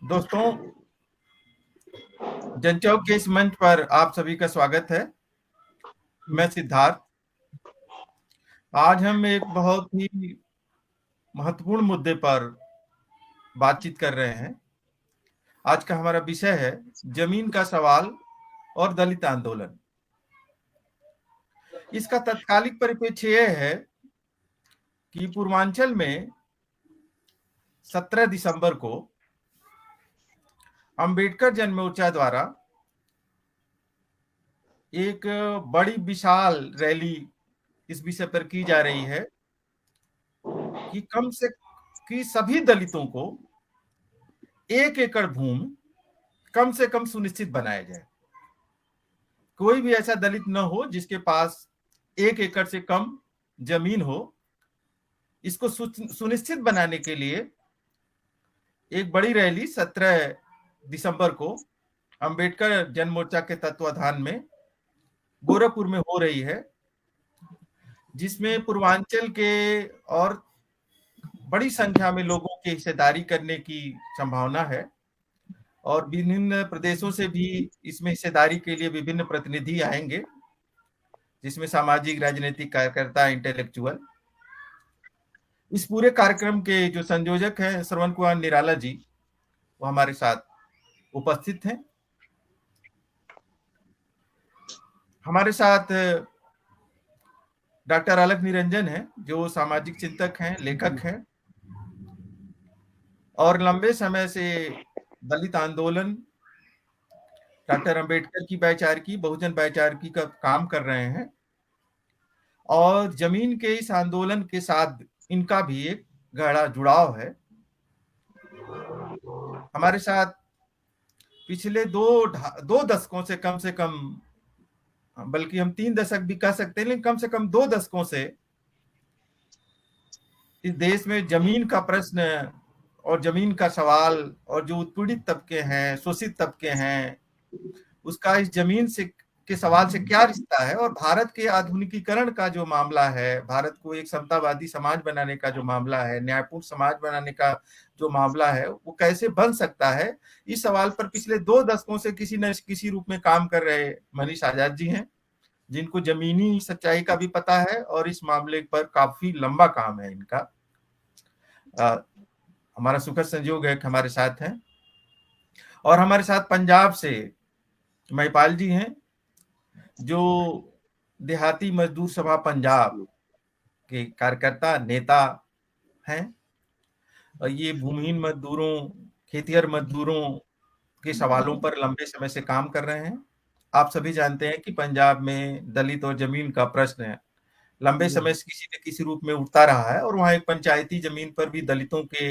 दोस्तों, जनचौक के इस मंच पर आप सभी का स्वागत है। मैं सिद्धार्थ। आज हम एक बहुत ही महत्वपूर्ण मुद्दे पर बातचीत कर रहे हैं। आज का हमारा विषय है जमीन का सवाल और दलित आंदोलन। इसका तत्कालिक परिप्रेक्ष्य यह है कि पूर्वांचल में 17 दिसंबर को अंबेडकर जन मोर्चा द्वारा एक बड़ी विशाल रैली इस विषय पर की जा रही है कि सभी दलितों को 1 एकड़ भूमि कम से कम सुनिश्चित बनाया जाए। कोई भी ऐसा दलित न हो जिसके पास 1 एकड़ से कम जमीन हो। इसको सुनिश्चित बनाने के लिए एक बड़ी रैली 17 दिसंबर को अंबेडकर जन मोर्चा के तत्वाधान में गोरखपुर में हो रही है, जिसमें पूर्वांचल के और बड़ी संख्या में लोगों की हिस्सेदारी करने की संभावना है और विभिन्न प्रदेशों से भी इसमें हिस्सेदारी के लिए विभिन्न प्रतिनिधि आएंगे, जिसमें सामाजिक राजनीतिक कार्यकर्ता, इंटेलेक्चुअल। इस पूरे कार्यक्रम के जो संयोजक हैं श्रवण कुमार निराला जी, वो हमारे साथ उपस्थित हैं। हमारे साथ डॉक्टर अलख निरंजन हैं, जो सामाजिक चिंतक हैं, लेखक हैं और लंबे समय से दलित आंदोलन, डॉक्टर अंबेडकर की पायचारकी, बहुजन पायचारकी का काम कर रहे हैं और जमीन के इस आंदोलन के साथ इनका भी एक गहरा जुड़ाव है। हमारे साथ पिछले दो दशकों से कम, बल्कि हम 3 दशक भी कह सकते हैं, लेकिन कम से कम 2 दशकों से इस देश में जमीन का प्रश्न और जमीन का सवाल और जो उत्पीड़ित तबके हैं, शोषित तबके हैं, उसका इस जमीन से के सवाल से क्या रिश्ता है और भारत के आधुनिकीकरण का जो मामला है, भारत को एक समतावादी समाज बनाने का जो मामला है, न्यायपूर्ण समाज बनाने का जो मामला है, वो कैसे बन सकता है। इस सवाल पर पिछले 2 दशकों से किसी न किसी रूप में काम कर रहे मनीष आजाद जी हैं, जिनको जमीनी सच्चाई का भी पता है और इस मामले पर काफी लंबा काम है इनका। हमारा सुखद संयोग है कि हमारे साथ हैं। और हमारे साथ पंजाब से महिपाल जी हैं, जो देहाती मजदूर सभा पंजाब के कार्यकर्ता, नेता हैं और ये भूमिहीन मजदूरों, खेतिहर मजदूरों के सवालों पर लंबे समय से काम कर रहे हैं। आप सभी जानते हैं कि पंजाब में दलित और जमीन का प्रश्न लंबे समय से किसी न किसी रूप में उठता रहा है और वहाँ एक पंचायती जमीन पर भी दलितों के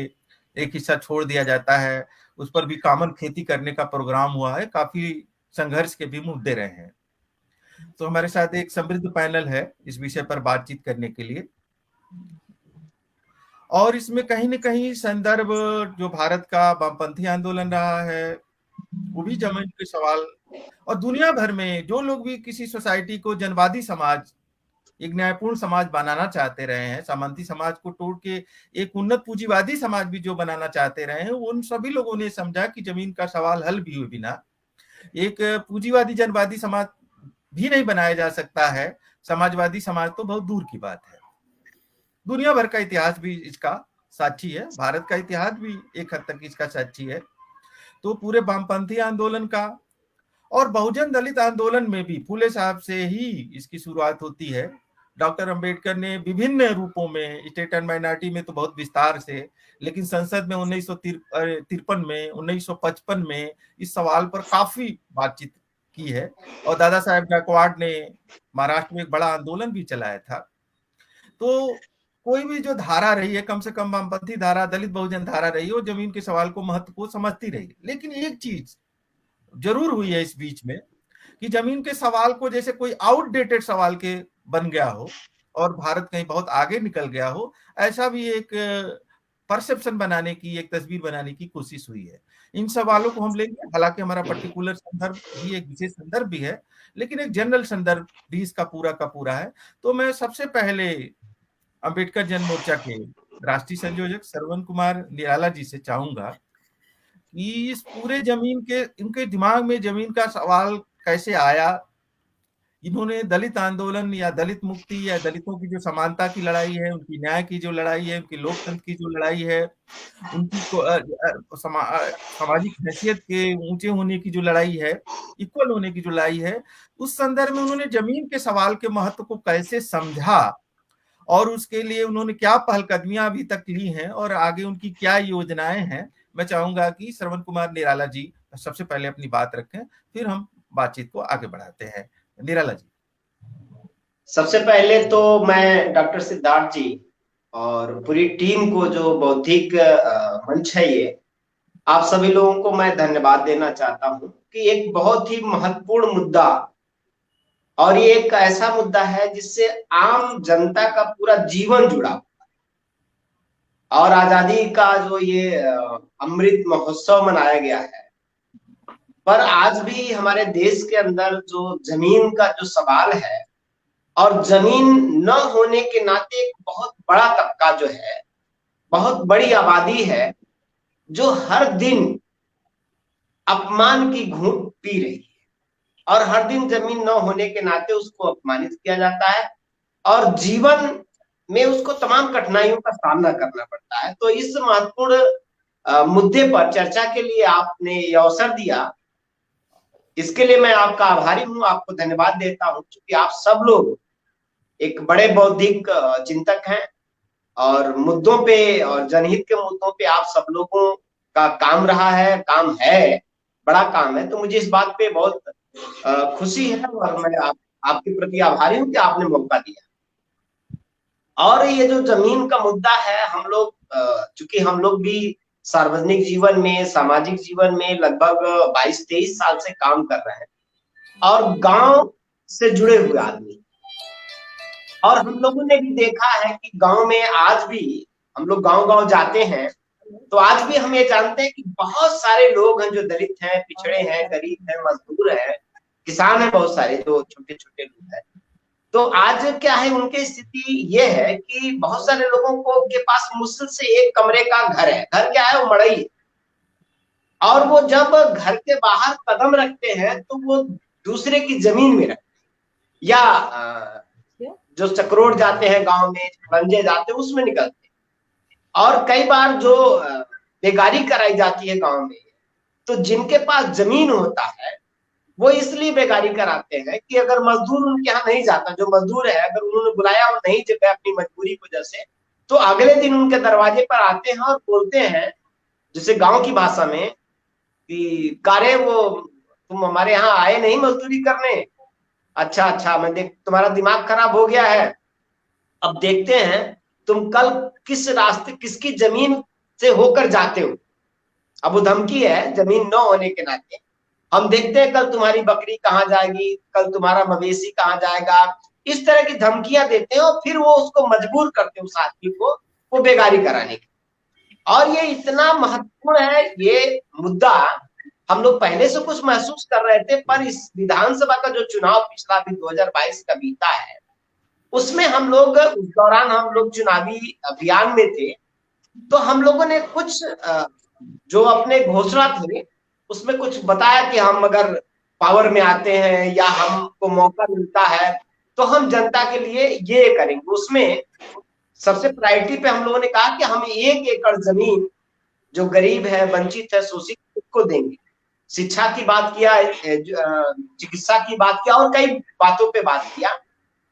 एक हिस्सा छोड़ दिया जाता है, उस पर भी कॉमन खेती करने का प्रोग्राम हुआ है, काफी संघर्ष के भी मुद्दे रहे हैं। तो हमारे साथ एक समृद्ध पैनल है इस विषय पर बातचीत करने के लिए और इसमें कहीं न कहीं संदर्भ जो भारत का वामपंथी आंदोलन रहा है, वो भी जमीन के सवाल और दुनिया भर में जो लोग भी किसी सोसाइटी को जनवादी समाज, एक न्यायपूर्ण समाज बनाना चाहते रहे हैं, सामंती समाज को तोड़ के एक उन्नत पूंजीवादी समाज भी जो बनाना चाहते रहे हैं, उन सभी लोगों ने समझा कि जमीन का सवाल हल भी हुए बिना एक पूंजीवादी जनवादी समाज भी नहीं बनाया जा सकता है। समाजवादी समाज तो बहुत दूर की बात है। दुनिया भर का इतिहास भी इसका साक्षी है, भारत का इतिहास भी एक हद तक इसका साक्षी है। तो पूरे वामपंथी आंदोलन का और बहुजन दलित आंदोलन में भी फूले साहब से ही इसकी शुरुआत होती है। डॉक्टर अंबेडकर ने विभिन्न रूपों में, स्टेट एंड माइनॉरिटी में तो बहुत विस्तार से, लेकिन संसद में 1953 में, 1955 में इस सवाल पर काफी बातचीत की है और दादा साहेब गायकवाड़ ने महाराष्ट्र में एक बड़ा आंदोलन भी चलाया था। तो कोई भी जो धारा रही है, कम से कम वामपंथी धारा, दलित बहुजन धारा रही है, वो जमीन के सवाल को महत्व को समझती रही। लेकिन एक चीज जरूर हुई है इस बीच में कि जमीन के सवाल को जैसे कोई आउटडेटेड सवाल के बन गया हो और भारत कहीं बहुत आगे निकल गया हो, ऐसा भी एक परसेप्शन बनाने की, एक तस्वीर बनाने की कोशिश हुई है। इन सवालों को हम लेंगे, हालांकि हमारा पर्टिकुलर संदर्भ भी एक विशेष संदर्भ भी है, लेकिन एक जनरल संदर्भ भी इसका पूरा का पूरा है। तो मैं सबसे पहले अंबेडकर जन मोर्चा के राष्ट्रीय संयोजक श्रवण कुमार निराला जी से चाहूंगा इस पूरे जमीन के, इनके दिमाग में जमीन का सवाल कैसे आया। इन्होंने दलित आंदोलन या दलित मुक्ति या दलितों की जो समानता की लड़ाई है, उनकी न्याय की जो लड़ाई है, उनकी लोकतंत्र की जो लड़ाई है, उनकी सामाजिक हैसियत के ऊंचे होने की जो लड़ाई है, इक्वल होने की जो लड़ाई है, उस संदर्भ में उन्होंने जमीन के सवाल के महत्व को कैसे समझा और उसके लिए उन्होंने क्या पहलकदमियां अभी तक ली हैं और आगे उनकी क्या योजनाएं हैं। मैं चाहूंगा कि श्रवण कुमार निराला जी सबसे पहले अपनी बात रखें, फिर हम बातचीत को आगे बढ़ाते हैं। निराला जी। सबसे पहले तो मैं डॉक्टर सिद्धार्थ जी और पूरी टीम को, जो बौद्धिक मंच है ये, आप सभी लोगों को मैं धन्यवाद देना चाहता हूं कि एक बहुत ही महत्वपूर्ण मुद्दा, और ये एक ऐसा मुद्दा है जिससे आम जनता का पूरा जीवन जुड़ा हुआ है। और आजादी का जो ये अमृत महोत्सव मनाया गया है, पर आज भी हमारे देश के अंदर जो जमीन का जो सवाल है, और जमीन न होने के नाते एक बहुत बड़ा तबका जो है, बहुत बड़ी आबादी है, जो हर दिन अपमान की घूंट पी रही है, और हर दिन जमीन न होने के नाते उसको अपमानित किया जाता है, और जीवन में उसको तमाम कठिनाइयों का सामना करना पड़ता है। तो इस महत्वपूर्ण मुद्दे पर चर्चा के लिए आपने ये अवसर दिया, इसके लिए मैं आपका आभारी हूं, आपको धन्यवाद देता हूं, क्योंकि आप सब लोग एक बड़े बौद्धिक चिंतक हैं, और मुद्दों पे और जनहित के मुद्दों पे आप सब लोगों का काम रहा है, काम है, बड़ा काम है। तो मुझे इस बात पे बहुत खुशी है, और मैं आपके प्रति आभारी हूं कि आपने मौका दिया। और ये जो जमीन का मुद्दा है, हम लोग चूंकि हम लोग भी सार्वजनिक जीवन में, सामाजिक जीवन में लगभग 22-23 साल से काम कर रहे हैं, और गांव से जुड़े हुए आदमी, और हम लोगों ने भी देखा है कि गांव में आज भी हम लोग गांव-गांव जाते हैं, तो आज भी हम ये जानते हैं कि बहुत सारे लोग हैं जो दलित हैं, पिछड़े हैं, गरीब हैं, मजदूर हैं, किसान हैं, बहुत सारे जो छोटे-छोटे लोग हैं। तो आज क्या है, उनकी स्थिति ये है कि बहुत सारे लोगों को के पास मुश्किल से एक कमरे का घर है। घर क्या है, वो मड़ई है। और वो जब घर के बाहर कदम रखते हैं तो वो दूसरे की जमीन में रखते हैं, या जो चक्रोड जाते हैं गांव में, रंजे जाते हैं, उसमें निकलते हैं। और कई बार जो बेगारी कराई जाती है गांव में, तो जिनके पास जमीन होता है वो इसलिए बेगारी कराते हैं कि अगर मजदूर उनके यहाँ नहीं जाता, जो मजदूर है, अगर उन्होंने बुलाया और नहीं गए अपनी मजबूरी की वजह से, तो अगले दिन उनके दरवाजे पर आते हैं और बोलते हैं, जैसे गांव की भाषा में, कि कारे वो तुम हमारे यहाँ आए नहीं मजदूरी करने, अच्छा अच्छा, मैं देख तुम्हारा दिमाग खराब हो गया है, अब देखते हैं तुम कल किस रास्ते, किसकी जमीन से होकर जाते हो। अब वो धमकी है जमीन न होने के नाते, हम देखते हैं कल तुम्हारी बकरी कहाँ जाएगी, कल तुम्हारा मवेशी कहाँ जाएगा। इस तरह की धमकियां देते हैं, और फिर वो उसको मजबूर करते हैं उस आदमी को वो बेगारी कराने की। और ये इतना महत्वपूर्ण है ये मुद्दा, हम लोग पहले से कुछ महसूस कर रहे थे, पर इस विधानसभा का जो चुनाव पिछला भी 2022 का बीता है, उसमें हम लोग, उस दौरान हम लोग चुनावी अभियान में थे, तो हम लोगों ने कुछ जो अपने घोषणा थे उसमें कुछ बताया कि हम अगर पावर में आते हैं या हमको मौका मिलता है तो हम जनता के लिए ये करेंगे। उसमें सबसे प्रायोरिटी पे हम लोगों ने कहा कि हम 1 एकड़ जमीन जो गरीब है, वंचित है, शोषित, उसको देंगे। शिक्षा की बात किया, चिकित्सा की बात किया, और कई बातों पे बात किया।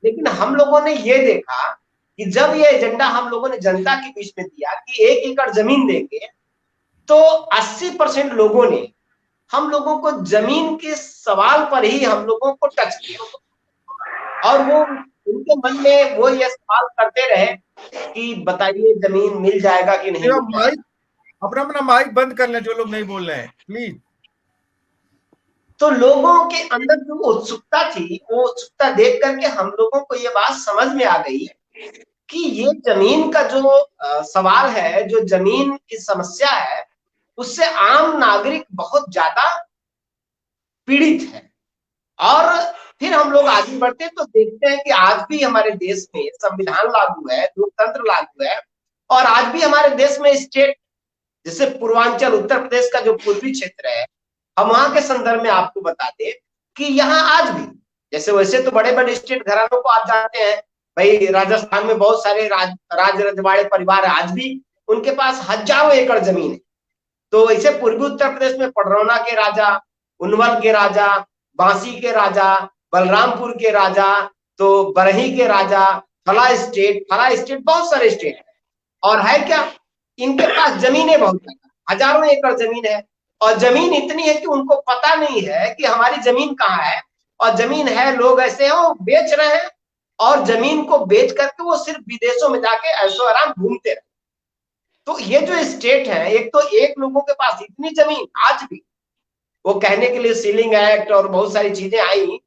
लेकिन हम लोगों ने ये देखा कि जब ये एजेंडा हम लोगों ने जनता के बीच में दिया कि 1 एकड़ जमीन देंगे, तो 80% लोगों ने हम लोगों को जमीन के सवाल पर ही हम लोगों को टच किया, और वो उनके मन में वो ये सवाल करते रहे कि बताइए जमीन मिल जाएगा कि नहीं मिल जाएगा। माइक, अपना अपना माइक बंद कर लें जो लोग नहीं बोल रहे हैं, प्लीज। तो लोगों के अंदर जो उत्सुकता थी, वो उत्सुकता देख करके हम लोगों को ये बात समझ में आ गई कि ये जमीन का जो सवाल है, जो जमीन की समस्या है, उससे आम नागरिक बहुत ज्यादा पीड़ित है। और फिर हम लोग आगे बढ़ते तो देखते हैं कि आज भी हमारे देश में संविधान लागू है, लोकतंत्र लागू है, और आज भी हमारे देश में स्टेट जैसे पूर्वांचल उत्तर प्रदेश का जो पूर्वी क्षेत्र है, हम वहां के संदर्भ में आपको बता दें कि यहाँ आज भी, जैसे वैसे तो बड़े बड़े स्टेट घरानों को आप जानते हैं भाई, राजस्थान में बहुत सारे राज रजवाड़े परिवार आज भी उनके पास हजारों एकड़ जमीन है। तो ऐसे पूर्वी उत्तर प्रदेश में पडरौना के राजा, उनवल के राजा, बांसी के राजा, बलरामपुर के राजा, तो बरही के राजा, फला स्टेट बहुत सारे स्टेट है। और है क्या, इनके पास जमीनें बहुत है, हजारों एकड़ जमीन है। और जमीन इतनी है कि उनको पता नहीं है कि हमारी जमीन कहाँ है। और जमीन है, लोग ऐसे हैं वो बेच रहे हैं, और जमीन को बेच करके वो सिर्फ विदेशों में जाके ऐशो आराम घूमते रहे। तो ये जो स्टेट है, एक तो एक लोगों के पास इतनी जमीन आज भी, वो कहने के लिए सीलिंग एक्ट और बहुत सारी चीजें आई,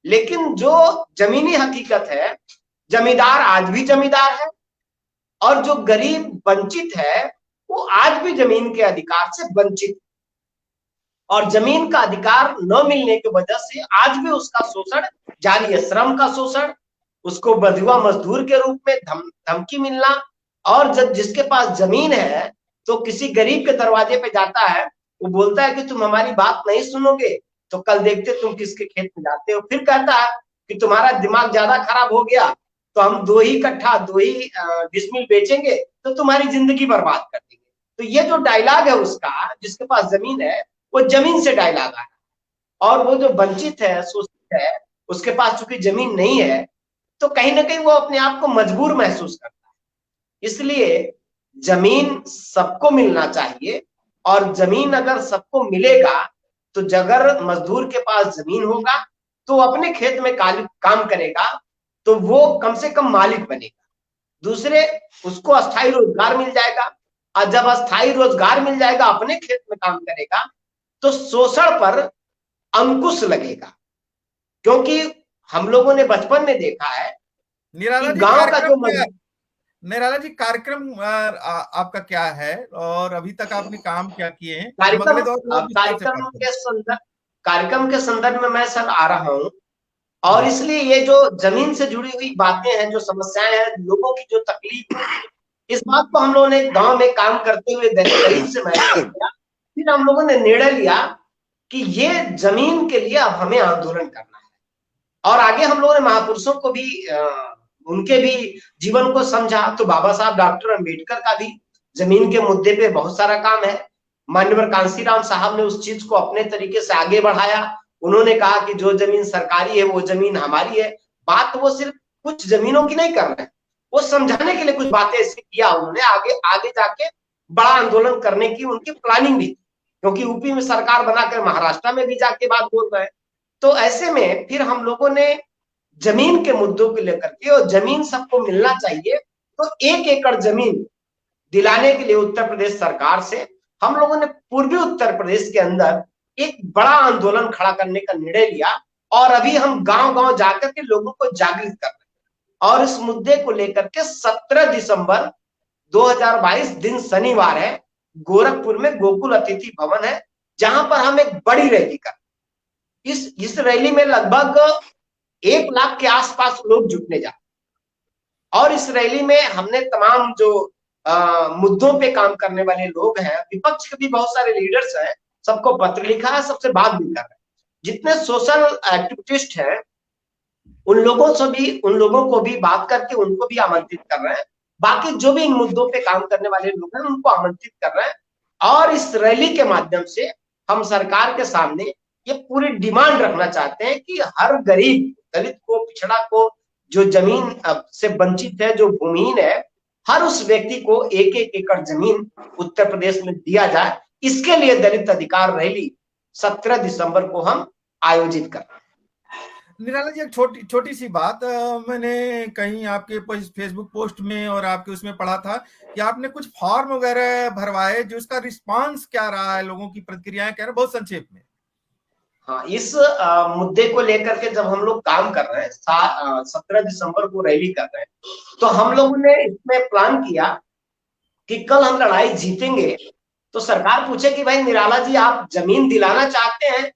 लेकिन जो जमीनी हकीकत है, जमींदार आज भी जमींदार है, और जो गरीब वंचित है वो आज भी जमीन के अधिकार से वंचित। और जमीन का अधिकार न मिलने की वजह से आज भी उसका शोषण जारी है, श्रम का शोषण, उसको बंधुआ मजदूर के रूप में धमकी मिलना। और जब जिसके पास जमीन है तो किसी गरीब के दरवाजे पे जाता है, वो बोलता है कि तुम हमारी बात नहीं सुनोगे तो कल देखते तुम किसके खेत में जाते हो। फिर कहता है कि तुम्हारा दिमाग ज्यादा खराब हो गया तो हम 2 ही कट्ठा 2 ही डिसमिल बेचेंगे तो तुम्हारी जिंदगी बर्बाद कर देंगे। तो ये जो डायलॉग है उसका, जिसके पास जमीन है वो जमीन से डायलॉग आया, और वो जो वंचित है, शोषित है, उसके पास चूंकि जमीन नहीं है तो कहीं ना कहीं वो अपने आप को मजबूर महसूस करता है। इसलिए जमीन सबको मिलना चाहिए, और जमीन अगर सबको मिलेगा तो अगर मजदूर के पास जमीन होगा तो अपने खेत में काम करेगा तो वो कम से कम मालिक बनेगा। दूसरे, उसको अस्थायी रोजगार मिल जाएगा, और जब अस्थायी रोजगार मिल जाएगा, अपने खेत में काम करेगा, तो शोषण पर अंकुश लगेगा। क्योंकि हम लोगों ने बचपन में देखा है कि गांव का जो निराला जी कार्यक्रम आपका क्या है और अभी तक आपने काम क्या किए हैं? कार्यक्रम के संदर्भ में मैं सर आ रहा हूँ। और इसलिए ये जो जमीन से जुड़ी हुई बातें हैं, जो समस्याएं हैं, लोगों की जो तकलीफ है, इस बात को हम लोगों ने गांव में काम करते हुए करीब से महसूस किया। फिर हम लोगों ने निर्णय लिया कि ये जमीन के लिए अब हमें आंदोलन करना है। और आगे हम लोगों ने महापुरुषों को भी उनके भी जीवन को समझा। तो बाबा साहब डॉक्टर अम्बेडकर का भी जमीन के मुद्दे पे बहुत सारा काम है। माननीय कांशीराम साहब ने उस चीज को अपने तरीके से आगे बढ़ाया। उन्होंने कहा कि जो जमीन सरकारी है वो जमीन हमारी है। बात वो सिर्फ कुछ जमीनों की नहीं कर रहे हैं, वो समझाने के लिए कुछ बातें ऐसे किया उन्होंने। आगे आगे जाके बड़ा आंदोलन करने की उनकी प्लानिंग भी, क्योंकि यूपी में सरकार बनाकर महाराष्ट्र में भी जाके बात बोल रहे हैं। तो ऐसे में फिर हम लोगों ने जमीन के मुद्दों को लेकर के, और जमीन सबको मिलना चाहिए, तो 1 एकड़ जमीन दिलाने के लिए उत्तर प्रदेश सरकार से हम लोगों ने पूर्वी उत्तर प्रदेश के अंदर एक बड़ा आंदोलन खड़ा करने का निर्णय लिया। और अभी हम गांव गांव जाकर के लोगों को जागृत कर रहे हैं। और इस मुद्दे को लेकर के 17 दिसंबर 2022 दिन शनिवार है, गोरखपुर में गोकुल अतिथि भवन है, जहां पर हम एक बड़ी रैली कर, इस रैली में लगभग 1 लाख के आसपास लोग जुटने जा। और इस रैली में हमने तमाम जो मुद्दों पे काम करने वाले लोग हैं, विपक्ष के भी बहुत सारे लीडर्स हैं, सबको पत्र लिखा है, सबसे बात भी कर रहे हैं। जितने सोशल एक्टिविस्ट हैं उन लोगों को भी बात करके उनको भी आमंत्रित कर रहे हैं। बाकी जो भी इन मुद्दों पे काम करने वाले लोग हैं उनको आमंत्रित कर रहे हैं। और इस रैली के माध्यम से हम सरकार के सामने ये पूरी डिमांड रखना चाहते हैं कि हर गरीब, दलित को, पिछड़ा को, जो जमीन से वंचित है, जो भूमिहीन है, हर उस व्यक्ति को 1-1 एकड़ जमीन उत्तर प्रदेश में दिया जाए। इसके लिए दलित अधिकार रैली 17 दिसंबर को हम आयोजित कर रहे हैं। निराला जी, एक छोटी सी बात, मैंने कहीं आपके फेसबुक पोस्ट में और आपके उसमें पढ़ा था कि आपने कुछ फॉर्म वगैरह भरवाए, जो उसका रिस्पांस क्या रहा है, लोगों की प्रतिक्रियाएं क्या रहा, बहुत संक्षेप में। हाँ, इस मुद्दे को लेकर के जब हम लोग काम कर रहे हैं, 17 दिसंबर को रैली कर रहे हैं, तो हम लोगों ने इसमें प्लान किया कि कल हम लड़ाई जीतेंगे तो सरकार पूछे कि भाई निराला जी आप जमीन दिलाना चाहते हैं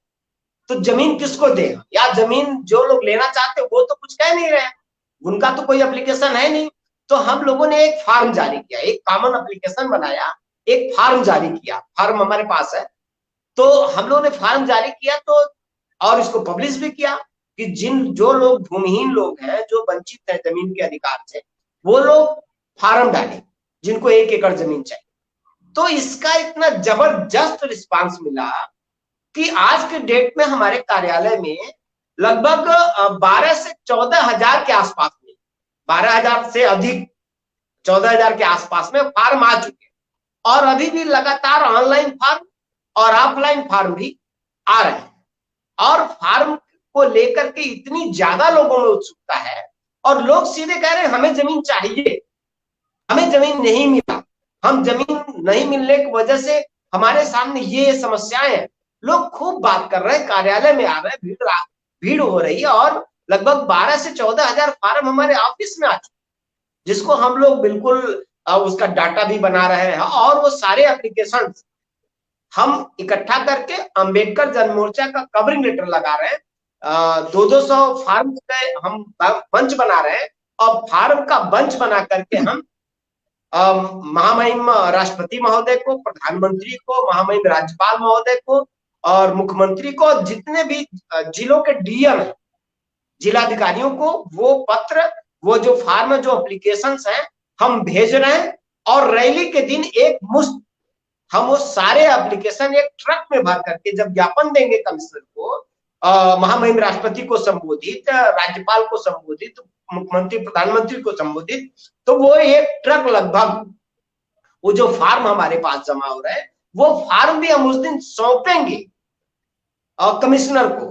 तो जमीन किसको दें, या जमीन जो लोग लेना चाहते हैं वो तो कुछ कह नहीं रहे, उनका तो कोई एप्लीकेशन है नहीं। तो हम लोगों ने एक फॉर्म जारी किया, एक कॉमन एप्लीकेशन बनाया, एक फार्म जारी किया, फार्म हमारे पास है, तो हम लोगों ने फार्म जारी किया, तो और इसको पब्लिश भी किया कि जो लोग भूमिहीन लोग हैं, जो वंचित हैं जमीन के अधिकार से, वो लोग फार्म डालें जिनको 1 एकड़ जमीन चाहिए। तो इसका इतना जबरदस्त रिस्पांस मिला कि आज के डेट में हमारे कार्यालय में लगभग 12 से 14 हजार के आसपास में, 12 हजार से अधिक, 14 हजार के आसपास में फार्म आ चुके हैं। और अभी भी लगातार ऑनलाइन फार्म और ऑफलाइन फार्म भी आ रहे हैं। और फार्म को लेकर के इतनी ज्यादा लोगों में उत्सुकता है, और लोग सीधे कह रहे हैं हमें जमीन चाहिए, हमें जमीन नहीं मिला, हम जमीन नहीं मिलने की वजह से हमारे सामने ये समस्याएं हैं। लोग खूब बात कर रहे हैं, कार्यालय में आ रहे हैं, भीड़ हो रही है, और लगभग 12 से 14 हजार फार्म हमारे ऑफिस में आ चुके, जिसको हम लोग बिल्कुल उसका डाटा भी बना रहे हैं, और वो सारे एप्लीकेशन हम इकट्ठा करके अंबेडकर जन मोर्चा का कवरिंग लेटर लगा रहे हैं। 200 फार्म पे हम बंच बना रहे हैं, और फार्म का बंच बना करके हम महामहिम राष्ट्रपति महोदय को, प्रधानमंत्री को, महामहिम राज्यपाल महोदय को और मुख्यमंत्री को, जितने भी जिलों के डीएम हैं, जिलाधिकारियों को वो पत्र, वो जो फार्म, जो एप्लीकेशंस हैं, हम भेज रहे हैं। और रैली के दिन एक मुश्त हम वो सारे एप्लीकेशन एक ट्रक में भर करके जब ज्ञापन देंगे कमिश्नर को, महामहिम राष्ट्रपति को संबोधित, राज्यपाल को संबोधित, मुख्यमंत्री प्रधानमंत्री को संबोधित, तो वो एक ट्रक लगभग वो जो फार्म हमारे पास जमा हो रहे हैं, वो फार्म भी हम उस दिन सौंपेंगे और कमिश्नर को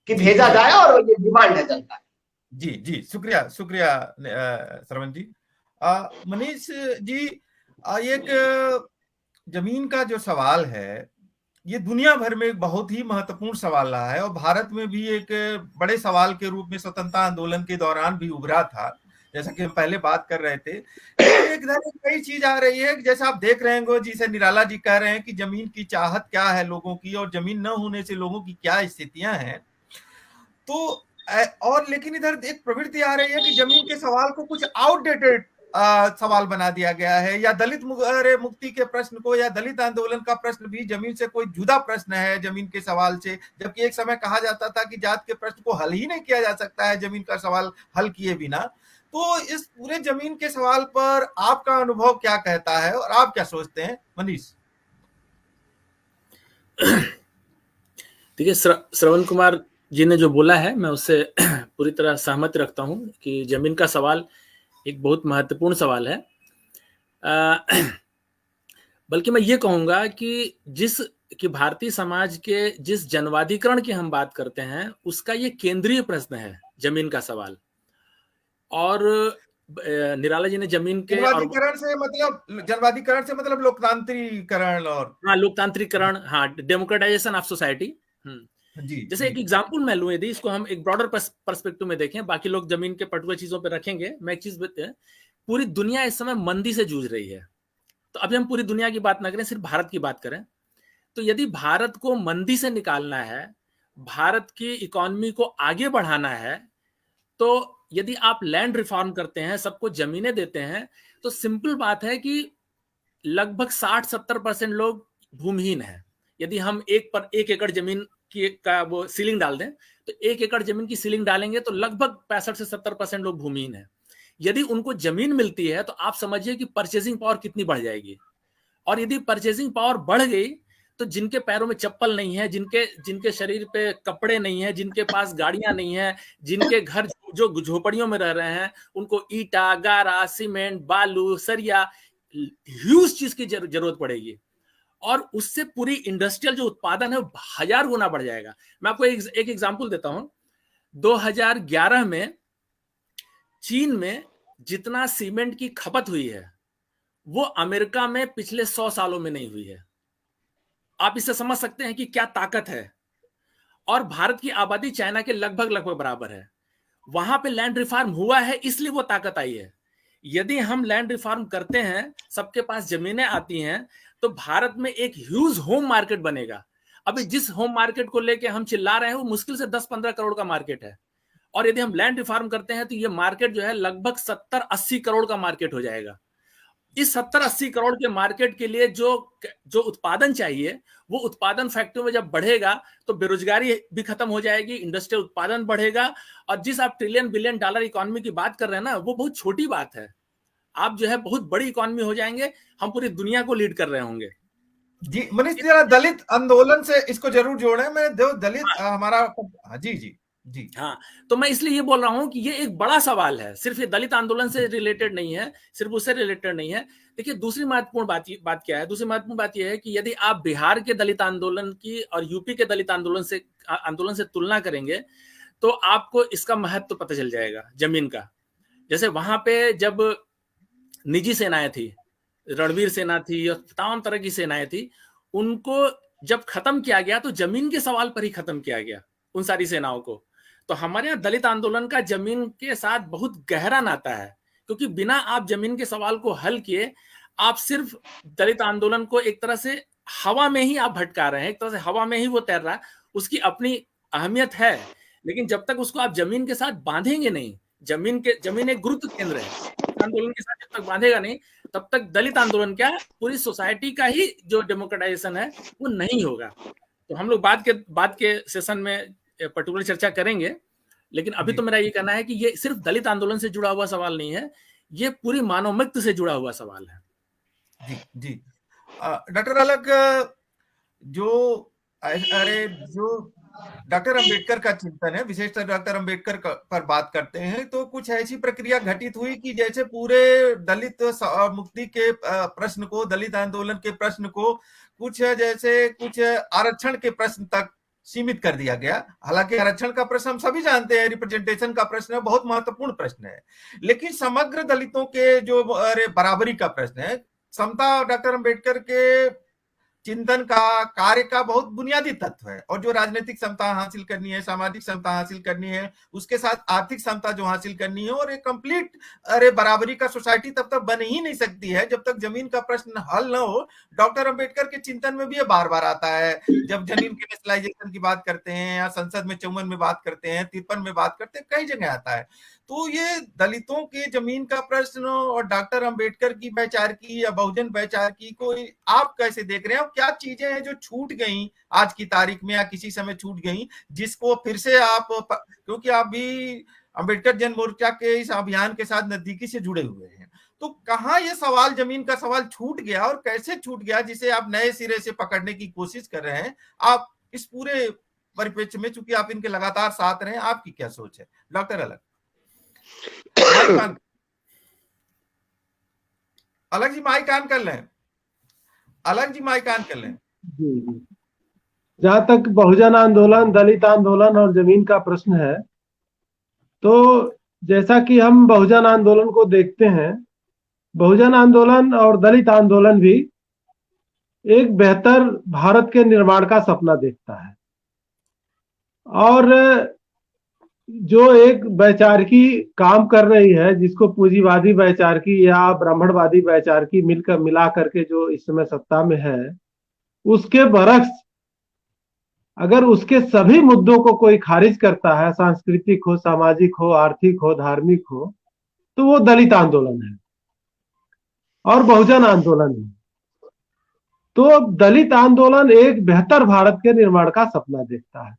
कि भेजा जाए, और ये डिमांड है जनता की। जी जी, शुक्रिया शुक्रिया श्रवण जी। मनीष जी, एक जमीन का जो सवाल है, ये दुनिया भर में एक बहुत ही महत्वपूर्ण सवाल रहा है, और भारत में भी एक बड़े सवाल के रूप में स्वतंत्रता आंदोलन के दौरान भी उभरा था, जैसा कि हम पहले बात कर रहे थे। लेकिन एक इधर कई चीज आ रही है, जैसे आप देख रहे होंगे, जिसे निराला जी कह रहे हैं कि जमीन की चाहत क्या है लोगों की, और जमीन न होने से लोगों की क्या स्थितियां हैं। तो और लेकिन इधर एक प्रवृत्ति आ रही है कि जमीन के सवाल को कुछ आउटडेटेड सवाल बना दिया गया है, या दलित मुक्ति के प्रश्न को, या दलित आंदोलन का प्रश्न भी जमीन से कोई जुदा प्रश्न है जमीन के सवाल से। जबकि एक समय कहा जाता था कि जात के प्रश्न को हल ही नहीं किया जा सकता है जमीन का सवाल हल किए बिना। तो इस पूरे जमीन के सवाल पर आपका अनुभव क्या कहता है, और आप क्या सोचते हैं मनीष? देखिए, श्रवण कुमार जी ने जो बोला है, मैं उससे पूरी तरह सहमत रखता हूं कि जमीन का सवाल एक बहुत महत्वपूर्ण सवाल है। बल्कि मैं ये कहूंगा कि भारतीय समाज के जिस जनवादीकरण की हम बात करते हैं, उसका ये केंद्रीय प्रश्न है, जमीन का सवाल। और निराला जी ने जमीन के जनवादीकरण से मतलब लोकतांत्रिकरण, और हाँ, लोकतांत्रिकरण, हाँ, डेमोक्रेटाइजेशन ऑफ सोसाइटी। जैसे एक एग्जांपल मैं लूं, यदि इसको हम एक ब्रॉडर पर्सपेक्टिव में देखें, बाकी लोग जमीन के पर्टिकुलर चीजों पे रखेंगे, मैं एक चीज पूरी दुनिया इस समय मंदी से जूझ रही है। तो अभी हम पूरी दुनिया की बात ना करें, सिर्फ भारत की बात करें, तो यदि भारत को मंदी से निकालना है, भारत की इकोनॉमी को आगे बढ़ाना है, तो यदि आप लैंड रिफॉर्म करते हैं, सबको जमीनें देते हैं, तो सिंपल बात है कि लगभग 60-70% लोग भूमिहीन हैं। यदि हम 1 एकड़ जमीन का वो सीलिंग डाल दें, तो 1 एकड़ जमीन की सीलिंग डालेंगे तो लगभग 65 से 70% लोग भूमिहीन हैं। यदि उनको जमीन मिलती है, तो आप समझिए कि परचेजिंग पावर कितनी बढ़ जाएगी। और यदि परचेजिंग पावर बढ़ गई, तो जिनके पैरों में चप्पल नहीं है, जिनके शरीर पे कपड़े नहीं है, जिनके पास गाड़ियां नहीं है, जिनके घर जो झोपड़ियों में रह रहे हैं, उनको ईटा, गारा, सीमेंट, बालू, सरिया, ह्यूज चीज की जरूरत पड़ेगी। और उससे पूरी इंडस्ट्रियल जो उत्पादन है, 1000 गुना बढ़ जाएगा। मैं आपको एक एग्जांपल देता हूं। 2011 में चीन में जितना सीमेंट की खपत हुई है, वो अमेरिका में पिछले 100 सालों में नहीं हुई है। आप इससे समझ सकते हैं कि क्या ताकत है। और भारत की आबादी चाइना के लगभग बराबर है। वहां पे लैंड रिफॉर्म हुआ है, इसलिए वो ताकत आई है। यदि हम लैंड रिफॉर्म करते हैं, सबके पास जमीनें आती हैं, तो भारत में एक ह्यूज होम मार्केट बनेगा। अभी जिस होम मार्केट को लेके हम चिल्ला रहे हैं, वो मुश्किल से 10-15 करोड़ का मार्केट है। और यदि हम लैंड रिफॉर्म करते हैं, तो ये मार्केट जो है लगभग 70-80 करोड़ का मार्केट हो जाएगा। इस 70-80 करोड़ के मार्केट के लिए जो जो उत्पादन चाहिए, वो उत्पादन फैक्ट्रियों में जब बढ़ेगा तो बेरोजगारी भी खत्म हो जाएगी, इंडस्ट्रियल उत्पादन बढ़ेगा। और जिस आप ट्रिलियन बिलियन डॉलर इकोनॉमी की बात कर रहे हैं ना, वो बहुत छोटी बात है। आप जो है बहुत बड़ी इकोनॉमी हो जाएंगे, हम पूरी दुनिया को लीड कर रहे होंगे। जी मनीष, जरा दलित आंदोलन से इसको जरूर जोड़ें। मैं दलित हमारा, जी जी जी, हाँ, तो मैं इसलिए ये बोल रहा हूं कि ये एक बड़ा सवाल है, सिर्फ ये दलित आंदोलन से रिलेटेड नहीं है, सिर्फ उससे रिलेटेड नहीं है। देखिए दूसरी महत्वपूर्ण बात क्या है, दूसरी महत्वपूर्ण बात यह है कि यदि आप बिहार के दलित आंदोलन की और यूपी के दलित आंदोलन से तुलना करेंगे तो आपको इसका महत्व पता चल जाएगा जमीन का। जैसे वहां पे जब निजी सेनाएं थी, रणवीर सेना थी और तमाम तरह की सेनाएं थी, उनको जब खत्म किया गया तो जमीन के सवाल पर ही खत्म किया गया उन सारी सेनाओं को। तो हमारे यहाँ दलित आंदोलन का जमीन के साथ बहुत गहरा नाता है, क्योंकि बिना आप जमीन के सवाल को हल किए आप सिर्फ दलित आंदोलन को एक तरह से हवा में ही आप भटका रहे हैं, एक तरह से हवा में ही वो तैर रहा है। उसकी अपनी अहमियत है, लेकिन जब तक उसको आप जमीन के साथ बांधेंगे नहीं, जमीन एक गुरुत्व केंद्र है, आंदोलन के साथ जब तक बांधेगा नहीं तब तक दलित आंदोलन क्या है, पूरी सोसाइटी का ही जो डेमोक्रेटाइजेशन है वो नहीं होगा। तो हम लोग बाद के सेशन में पर्टिकुलर चर्चा करेंगे, लेकिन अभी तो मेरा ये कहना है कि ये सिर्फ दलित आंदोलन से जुड़ा हुआ सवाल नहीं है, ये पूरी मानवमुक्ति से जुड़ा हुआ सवाल है। जी जी, डॉक्टर अलग, जो डॉक्टर अंबेडकर का चिंतन है, विशेषकर डॉक्टर अंबेडकर पर बात करते हैं, तो कुछ ऐसी प्रक्रिया घटित हुई कि जैसे पूरे दलित मुक्ति के प्रश्न को, दलित आंदोलन के प्रश्न को कुछ आरक्षण के प्रश्न तक सीमित कर दिया गया। हालांकि आरक्षण का प्रश्न हम सभी जानते हैं, रिप्रेजेंटेशन का प्रश्न है, बहुत महत्वपूर्ण प्रश्न है, लेकिन समग्र दलितों के जो बराबरी का प्रश्न है, समता डॉक्टर अंबेडकर के चिंतन का, कार्य का बहुत बुनियादी तत्व है। और जो राजनीतिक समता हासिल करनी है, सामाजिक समता हासिल करनी है, उसके साथ आर्थिक समता जो हासिल करनी है, और एक कंप्लीट बराबरी का सोसाइटी तब तक बन ही नहीं सकती है जब तक जमीन का प्रश्न हल न हो। डॉक्टर अंबेडकर के चिंतन में भी ये बार बार आता है, जब जमीन के नेशनलाइजेशन की बात करते हैं, या संसद में 54 में बात करते हैं, 53 में बात करते हैं, कई जगह आता है। तो ये दलितों के जमीन का प्रश्न और डॉक्टर अंबेडकर की वैचारिकी या बहुजन वैचारिकी को आप कैसे देख रहे हैं? और क्या चीजें हैं जो छूट गई आज की तारीख में, या किसी समय छूट गई, जिसको फिर से आप, क्योंकि आप भी अंबेडकर जन मोर्चा के इस अभियान के साथ नजदीकी से जुड़े हुए हैं, तो कहाँ ये सवाल, जमीन का सवाल छूट गया और कैसे छूट गया, जिसे आप नए सिरे से पकड़ने की कोशिश कर रहे हैं? आप इस पूरे परिप्रेक्ष्य में, चूंकि आप इनके लगातार साथ रहे, आपकी क्या सोच है डॉक्टर अलग? अलग जी माइक ऑन कर लें, अलग जी माइक ऑन कर लें। जी जी, जहां तक बहुजन आंदोलन, दलित आंदोलन और जमीन का प्रश्न है, तो जैसा कि हम बहुजन आंदोलन को देखते हैं, बहुजन आंदोलन और दलित आंदोलन भी एक बेहतर भारत के निर्माण का सपना देखता है। और जो एक वैचारिकी काम कर रही है, जिसको पूंजीवादी वैचारिकी या ब्राह्मणवादी वैचारिकी मिला करके जो इस समय सत्ता में है, उसके बरक्स अगर उसके सभी मुद्दों को कोई खारिज करता है, सांस्कृतिक हो, सामाजिक हो, आर्थिक हो, धार्मिक हो, तो वो दलित आंदोलन है और बहुजन आंदोलन है। तो दलित आंदोलन एक बेहतर भारत के निर्माण का सपना देखता है।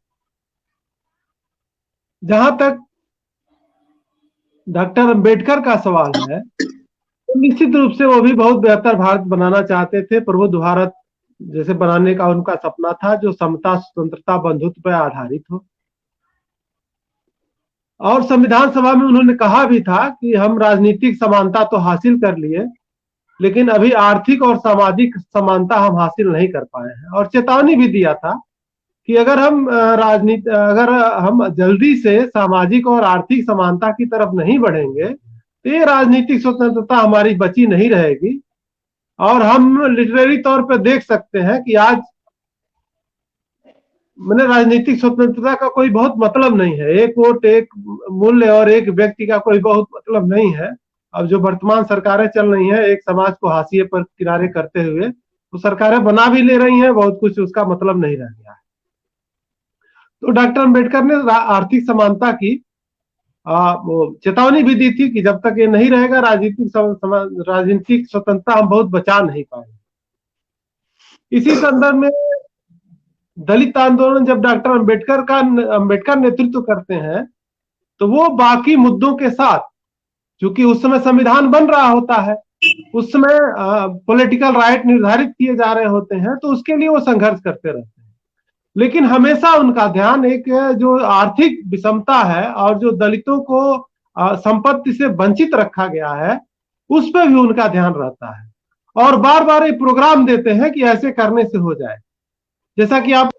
जहां तक डॉक्टर अंबेडकर का सवाल है, तो निश्चित रूप से वो भी बहुत बेहतर भारत बनाना चाहते थे, प्रबुद्ध भारत जैसे बनाने का उनका सपना था, जो समता, स्वतंत्रता, बंधुत्व पर आधारित हो। और संविधान सभा में उन्होंने कहा भी था कि हम राजनीतिक समानता तो हासिल कर लिए, लेकिन अभी आर्थिक और सामाजिक समानता हम हासिल नहीं कर पाए हैं। और चेतावनी भी दिया था कि अगर हम जल्दी से सामाजिक और आर्थिक समानता की तरफ नहीं बढ़ेंगे, तो ये राजनीतिक स्वतंत्रता हमारी बची नहीं रहेगी। और हम लिटरेरी तौर पर देख सकते हैं कि आज मैंने राजनीतिक स्वतंत्रता का कोई बहुत मतलब नहीं है, एक वोट एक मूल्य और एक व्यक्ति का कोई बहुत मतलब नहीं है। अब जो वर्तमान सरकारें चल रही हैं, एक समाज को हाशिए पर किनारे करते हुए तो सरकारें बना भी ले रही हैं, बहुत कुछ उसका मतलब नहीं रह गया है। तो डॉक्टर अंबेडकर ने आर्थिक समानता की चेतावनी भी दी थी कि जब तक ये नहीं रहेगा राजनीतिक स्वतंत्रता हम बहुत बचा नहीं पाएंगे। इसी संदर्भ में दलित आंदोलन जब डॉक्टर अंबेडकर नेतृत्व करते हैं तो वो बाकी मुद्दों के साथ, क्योंकि उस समय संविधान बन रहा होता है, उस समय पॉलिटिकल राइट निर्धारित किए जा रहे होते हैं, तो उसके लिए वो संघर्ष करते रहते हैं। लेकिन हमेशा उनका ध्यान एक जो आर्थिक विषमता है और जो दलितों को संपत्ति से वंचित रखा गया है उस पर भी उनका ध्यान रहता है, और बार बार ये प्रोग्राम देते हैं कि ऐसे करने से हो जाए। जैसा कि आप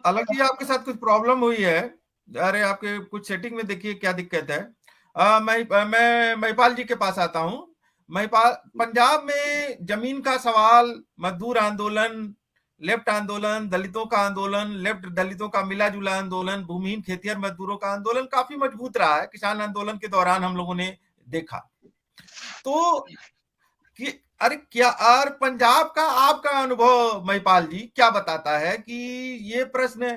हालांकि आपके साथ कुछ प्रॉब्लम हुई है। अरे आपके कुछ सेटिंग में देखिए क्या दिक्कत है। मैं महिपाल जी के पास आता हूं। महिपाल, पंजाब में जमीन का सवाल, मजदूर आंदोलन, लेफ्ट आंदोलन, दलितों का आंदोलन, लेफ्ट दलितों का मिला जुला आंदोलन, भूमिहीन खेतिहर मजदूरों का आंदोलन काफी मजबूत रहा है। किसान आंदोलन के दौरान हम लोगों ने देखा तो कि अरे क्या, और पंजाब का आपका अनुभव महिपाल जी क्या बताता है कि ये प्रश्न,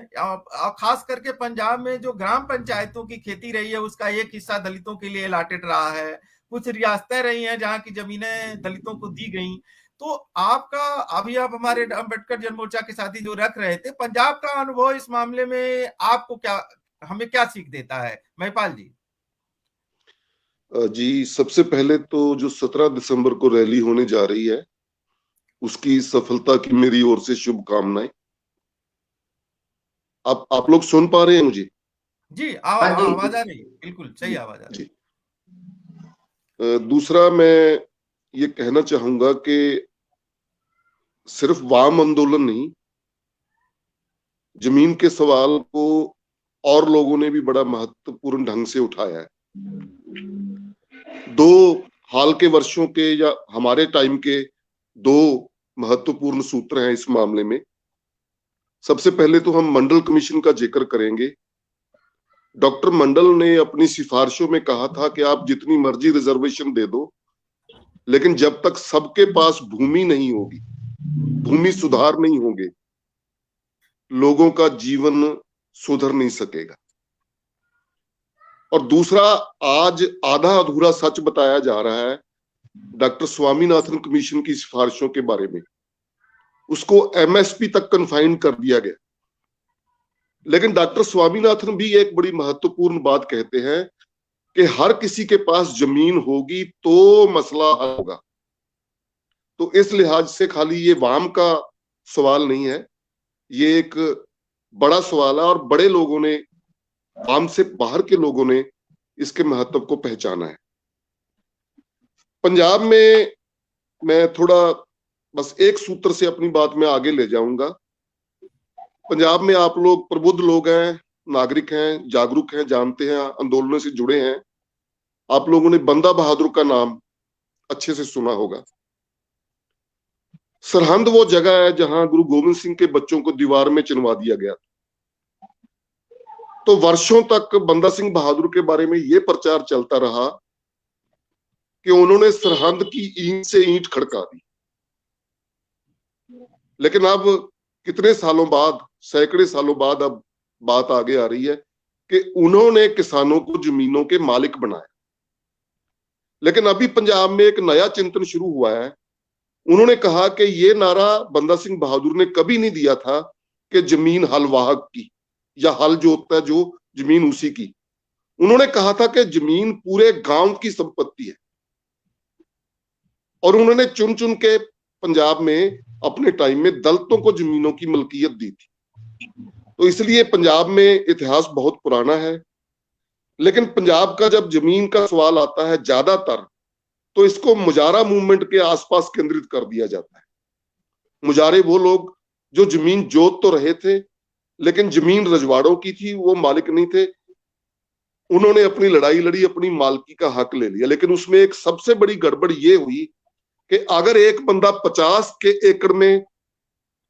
खास करके पंजाब में जो ग्राम पंचायतों की खेती रही है उसका एक हिस्सा दलितों के लिए अलॉटेड रहा है, कुछ रियासतें रही हैं जहां की जमीनें दलितों को दी गई। तो आपका, अभी आप हमारे अम्बेडकर जन मोर्चा के साथी जो रख रहे थे, पंजाब का अनुभव इस मामले में आपको क्या, हमें क्या सीख देता है महिपाल जी? जी, सबसे पहले तो जो 17 दिसंबर को रैली होने जा रही है उसकी सफलता की मेरी ओर से शुभकामनाएं। आप लोग सुन पा रहे हैं मुझे? जी, आवाज आ रही है, बिल्कुल सही आवाज आ रही है। दूसरा मैं ये कहना चाहूंगा कि सिर्फ वाम आंदोलन नहीं, जमीन के सवाल को और लोगों ने भी बड़ा महत्वपूर्ण ढंग से उठाया है। दो हाल के वर्षों के या हमारे टाइम के दो महत्वपूर्ण सूत्र हैं इस मामले में। सबसे पहले तो हम मंडल कमीशन का जिक्र करेंगे। डॉक्टर मंडल ने अपनी सिफारिशों में कहा था कि आप जितनी मर्जी रिजर्वेशन दे दो, लेकिन जब तक सबके पास भूमि नहीं होगी, भूमि सुधार नहीं होंगे, लोगों का जीवन सुधर नहीं सकेगा। और दूसरा, आज आधा अधूरा सच बताया जा रहा है डॉक्टर स्वामीनाथन कमीशन की सिफारिशों के बारे में। उसको एमएसपी तक कन्फाइंड कर दिया गया, लेकिन डॉक्टर स्वामीनाथन भी एक बड़ी महत्वपूर्ण बात कहते हैं कि हर किसी के पास जमीन होगी तो मसला हल होगा। तो इस लिहाज से खाली ये वाम का सवाल नहीं है, ये एक बड़ा सवाल है और बड़े लोगों ने, वाम से बाहर के लोगों ने इसके महत्व को पहचाना है। पंजाब में मैं थोड़ा बस एक सूत्र से अपनी बात में आगे ले जाऊंगा। पंजाब में आप लोग प्रबुद्ध लोग हैं, नागरिक हैं, जागरूक हैं, जानते हैं, आंदोलनों से जुड़े हैं। आप लोगों ने बंदा बहादुर का नाम अच्छे से सुना होगा। सरहंद वो जगह है जहां गुरु गोविंद सिंह के बच्चों को दीवार में चिनवा दिया गया। तो वर्षों तक बंदा सिंह बहादुर के बारे में यह प्रचार चलता रहा कि उन्होंने सरहंद की ईंट से ईंट खड़का दी। लेकिन अब कितने सालों बाद, सैकड़े सालों बाद अब बात आगे आ रही है कि उन्होंने किसानों को जमीनों के मालिक बनाया। लेकिन अभी पंजाब में एक नया चिंतन शुरू हुआ है। उन्होंने कहा कि ये नारा बंदा सिंह बहादुर ने कभी नहीं दिया था कि जमीन हल वाहक की या हल जोतता है जो जमीन उसी की। उन्होंने कहा था कि जमीन पूरे गांव की संपत्ति है। और उन्होंने चुन चुन के पंजाब में अपने टाइम में दलितों को जमीनों की मलकियत दी थी। तो इसलिए पंजाब में इतिहास बहुत पुराना है। लेकिन पंजाब का जब जमीन का सवाल आता है ज्यादातर, तो इसको मुजारा मूवमेंट के आसपास केंद्रित कर दिया जाता है। मुजारे वो लोग जो जमीन जोत तो रहे थे, लेकिन जमीन रजवाड़ों की थी, वो मालिक नहीं थे। उन्होंने अपनी लड़ाई लड़ी, अपनी मालकी का हक ले लिया। लेकिन उसमें एक सबसे बड़ी गड़बड़ ये हुई कि अगर एक बंदा 50 के एकड़ में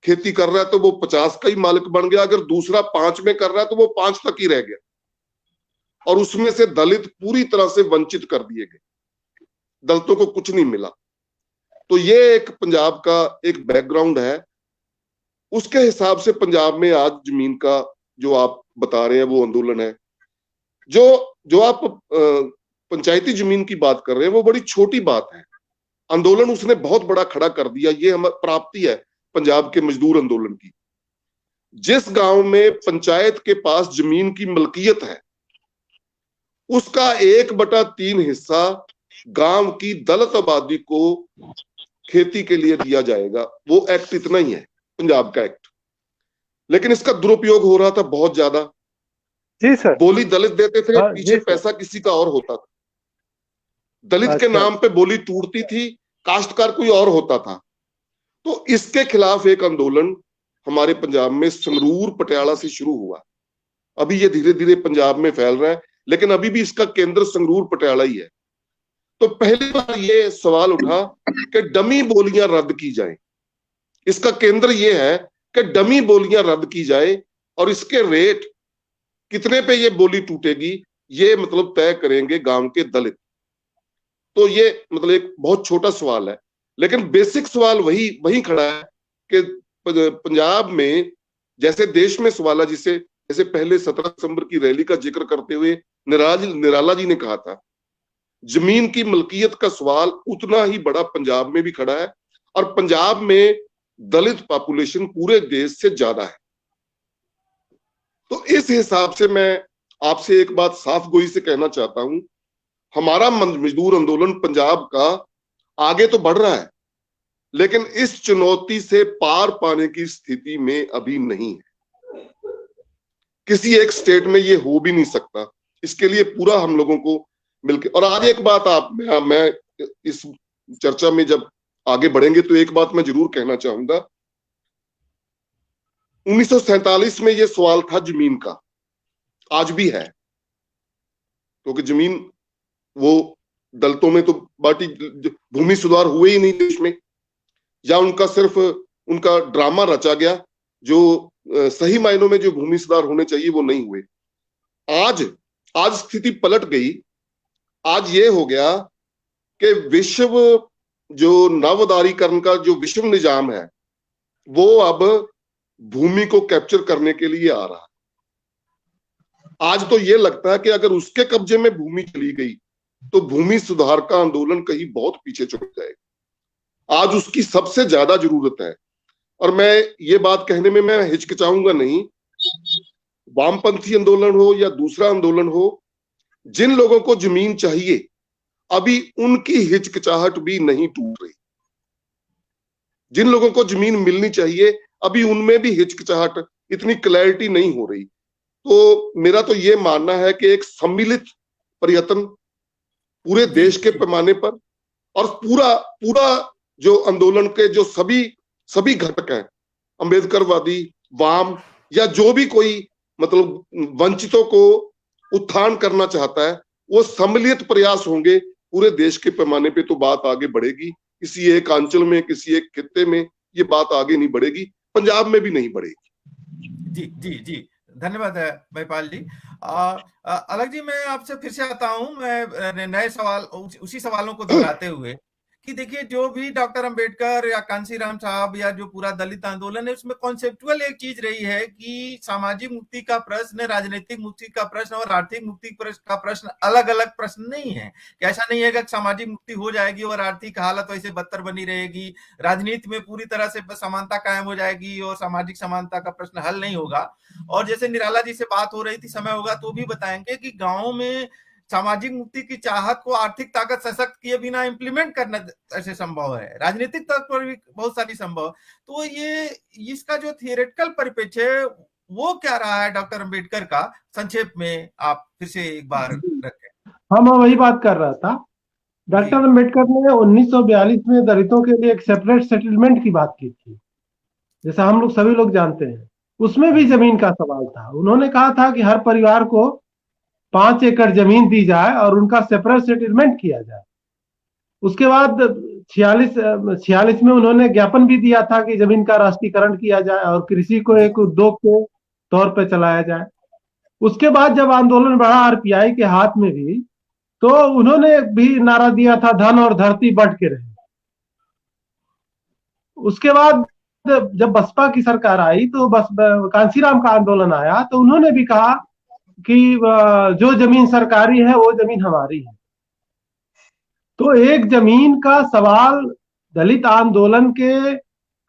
खेती कर रहा है तो वो 50 का ही मालिक बन गया। अगर दूसरा 5 में कर रहा है तो वो 5 तक ही रह गया। और उसमें से दलित पूरी तरह से वंचित कर दिए गए। दलितों को कुछ नहीं मिला। तो ये एक पंजाब का एक बैकग्राउंड है। उसके हिसाब से पंजाब में आज जमीन का जो आप बता रहे हैं वो आंदोलन है। जो आप पंचायती जमीन की बात कर रहे हैं वो बड़ी छोटी बात है। आंदोलन उसने बहुत बड़ा खड़ा कर दिया। ये हमारी प्राप्ति है पंजाब के मजदूर आंदोलन की। जिस गांव में पंचायत के पास जमीन की मलकियत है उसका 1/3 हिस्सा गांव की दलित आबादी को खेती के लिए दिया जाएगा। वो एक्ट इतना ही है, पंजाब का एक्ट। लेकिन इसका दुरुपयोग हो रहा था बहुत ज्यादा। जी सर। बोली दलित देते थे, हाँ, पीछे पैसा किसी का और होता था। दलित के नाम पे बोली टूटती थी, काश्तकार कोई और होता था। तो इसके खिलाफ एक आंदोलन हमारे पंजाब में संगरूर पटियाला से शुरू हुआ। अभी ये धीरे धीरे पंजाब में फैल रहा है, लेकिन अभी भी इसका केंद्र संगरूर पटियाला ही है। तो पहली बार ये सवाल उठा कि डमी बोलियां रद्द की जाए। इसका केंद्र ये है कि डमी बोलियां रद्द की जाए और इसके रेट कितने पे ये बोली टूटेगी ये मतलब तय करेंगे गांव के दलित। तो ये मतलब एक बहुत छोटा सवाल है, लेकिन बेसिक सवाल वही खड़ा है कि पंजाब में जैसे देश में सवाल है, जैसे पहले 17 दिसंबर की रैली का जिक्र करते हुए निराला जी ने कहा था, जमीन की मलकियत का सवाल उतना ही बड़ा पंजाब में भी खड़ा है। और पंजाब में दलित पॉपुलेशन पूरे देश से ज्यादा है। तो इस हिसाब से मैं आपसे एक बात साफ गोई से कहना चाहता हूं, हमारा मजदूर आंदोलन पंजाब का आगे तो बढ़ रहा है, लेकिन इस चुनौती से पार पाने की स्थिति में अभी नहीं है। किसी एक स्टेट में ये हो भी नहीं सकता। इसके लिए पूरा हम लोगों को मिलकर। और आज एक बात मैं इस चर्चा में जब आगे बढ़ेंगे तो एक बात मैं जरूर कहना चाहूंगा। 1947 में ये सवाल था जमीन का, आज भी है, क्योंकि जमीन वो दलितों में तो बाटी भूमि सुधार हुए ही नहीं देश में, या उनका सिर्फ उनका ड्रामा रचा गया। जो सही मायनों में जो भूमि सुधार होने चाहिए वो नहीं हुए। आज स्थिति पलट गई। आज ये हो गया कि विश्व जो नवोदारीकरण का जो विश्व निजाम है वो अब भूमि को कैप्चर करने के लिए आ रहा है। आज तो ये लगता है कि अगर उसके कब्जे में भूमि चली गई तो भूमि सुधार का आंदोलन कहीं बहुत पीछे छूट जाएगा। आज उसकी सबसे ज्यादा जरूरत है। और मैं ये बात कहने में मैं हिचकिचाऊंगा नहीं, वामपंथी आंदोलन हो या दूसरा आंदोलन हो, जिन लोगों को जमीन चाहिए अभी उनकी हिचकिचाहट भी नहीं टूट रही। जिन लोगों को जमीन मिलनी चाहिए अभी उनमें भी हिचकिचाहट, इतनी क्लैरिटी नहीं हो रही। तो मेरा तो ये मानना है कि एक सम्मिलित प्रयत्न पूरे देश के पैमाने पर और पूरा जो आंदोलन के जो सभी घटक हैं, अंबेडकरवादी, वाम या जो भी कोई मतलब वंचितों को उत्थान करना चाहता है, वो सम्मिलित प्रयास होंगे पूरे देश के पैमाने पे तो बात आगे बढ़ेगी। किसी एक अंचल में, किसी एक खित्ते में ये बात आगे नहीं बढ़ेगी, पंजाब में भी नहीं बढ़ेगी। जी जी जी, धन्यवाद है महिपाल जी। अलग जी, मैं आपसे फिर से आता हूं, मैं नए सवाल उसी सवालों को दोहराते हुए कि देखिए, जो भी डॉक्टर अंबेडकर या कांशीराम साहब या जो पूरा दलित आंदोलन है उसमें कॉन्सेप्चुअल एक चीज रही है कि सामाजिक मुक्ति का प्रश्न, राजनीतिक मुक्ति का प्रश्न और आर्थिक मुक्ति का प्रश्न अलग अलग प्रश्न नहीं है। ऐसा नहीं है कि सामाजिक मुक्ति हो जाएगी और आर्थिक हालत वैसे बदतर बनी रहेगी, राजनीति में पूरी तरह से समानता कायम हो जाएगी और सामाजिक समानता का प्रश्न हल नहीं होगा। और जैसे निराला जी से बात हो रही थी, समय होगा तो भी बताएंगे कि गाँव में सामाजिक मुक्ति की चाहत को आर्थिक ताकत सशक्त किए बिना इंप्लीमेंट करना ऐसे संभव है, राजनीतिक तौर पर भी बहुत सारी संभव। तो ये इसका जो थियोरेटिकल परिप्रेक्ष्य है वो क्या रहा है डॉक्टर अंबेडकर का, संक्षेप में आप फिर से एक बार रखें। हाँ, मैं वही बात कर रहा था। डॉक्टर अंबेडकर ने 1942 में दलितों के लिए एक सेपरेट सेटलमेंट की बात की थी, जैसा हम लोग सभी लोग जानते हैं। उसमें भी जमीन का सवाल था। उन्होंने कहा था कि हर परिवार को 5 एकड़ जमीन दी जाए और उनका सेपरेट सेटलमेंट किया जाए। उसके बाद 46 में उन्होंने ज्ञापन भी दिया था कि जमीन का राष्ट्रीयकरण किया जाए और कृषि को एक उद्योग के तौर पर चलाया जाए। उसके बाद जब आंदोलन बढ़ा आरपीआई के हाथ में भी, तो उन्होंने भी नारा दिया था धन और धरती बंट के रहे। उसके बाद जब बसपा की सरकार आई तो बस कांशीराम का आंदोलन आया, तो उन्होंने भी कहा कि जो जमीन सरकारी है वो जमीन हमारी है। तो एक जमीन का सवाल दलित आंदोलन के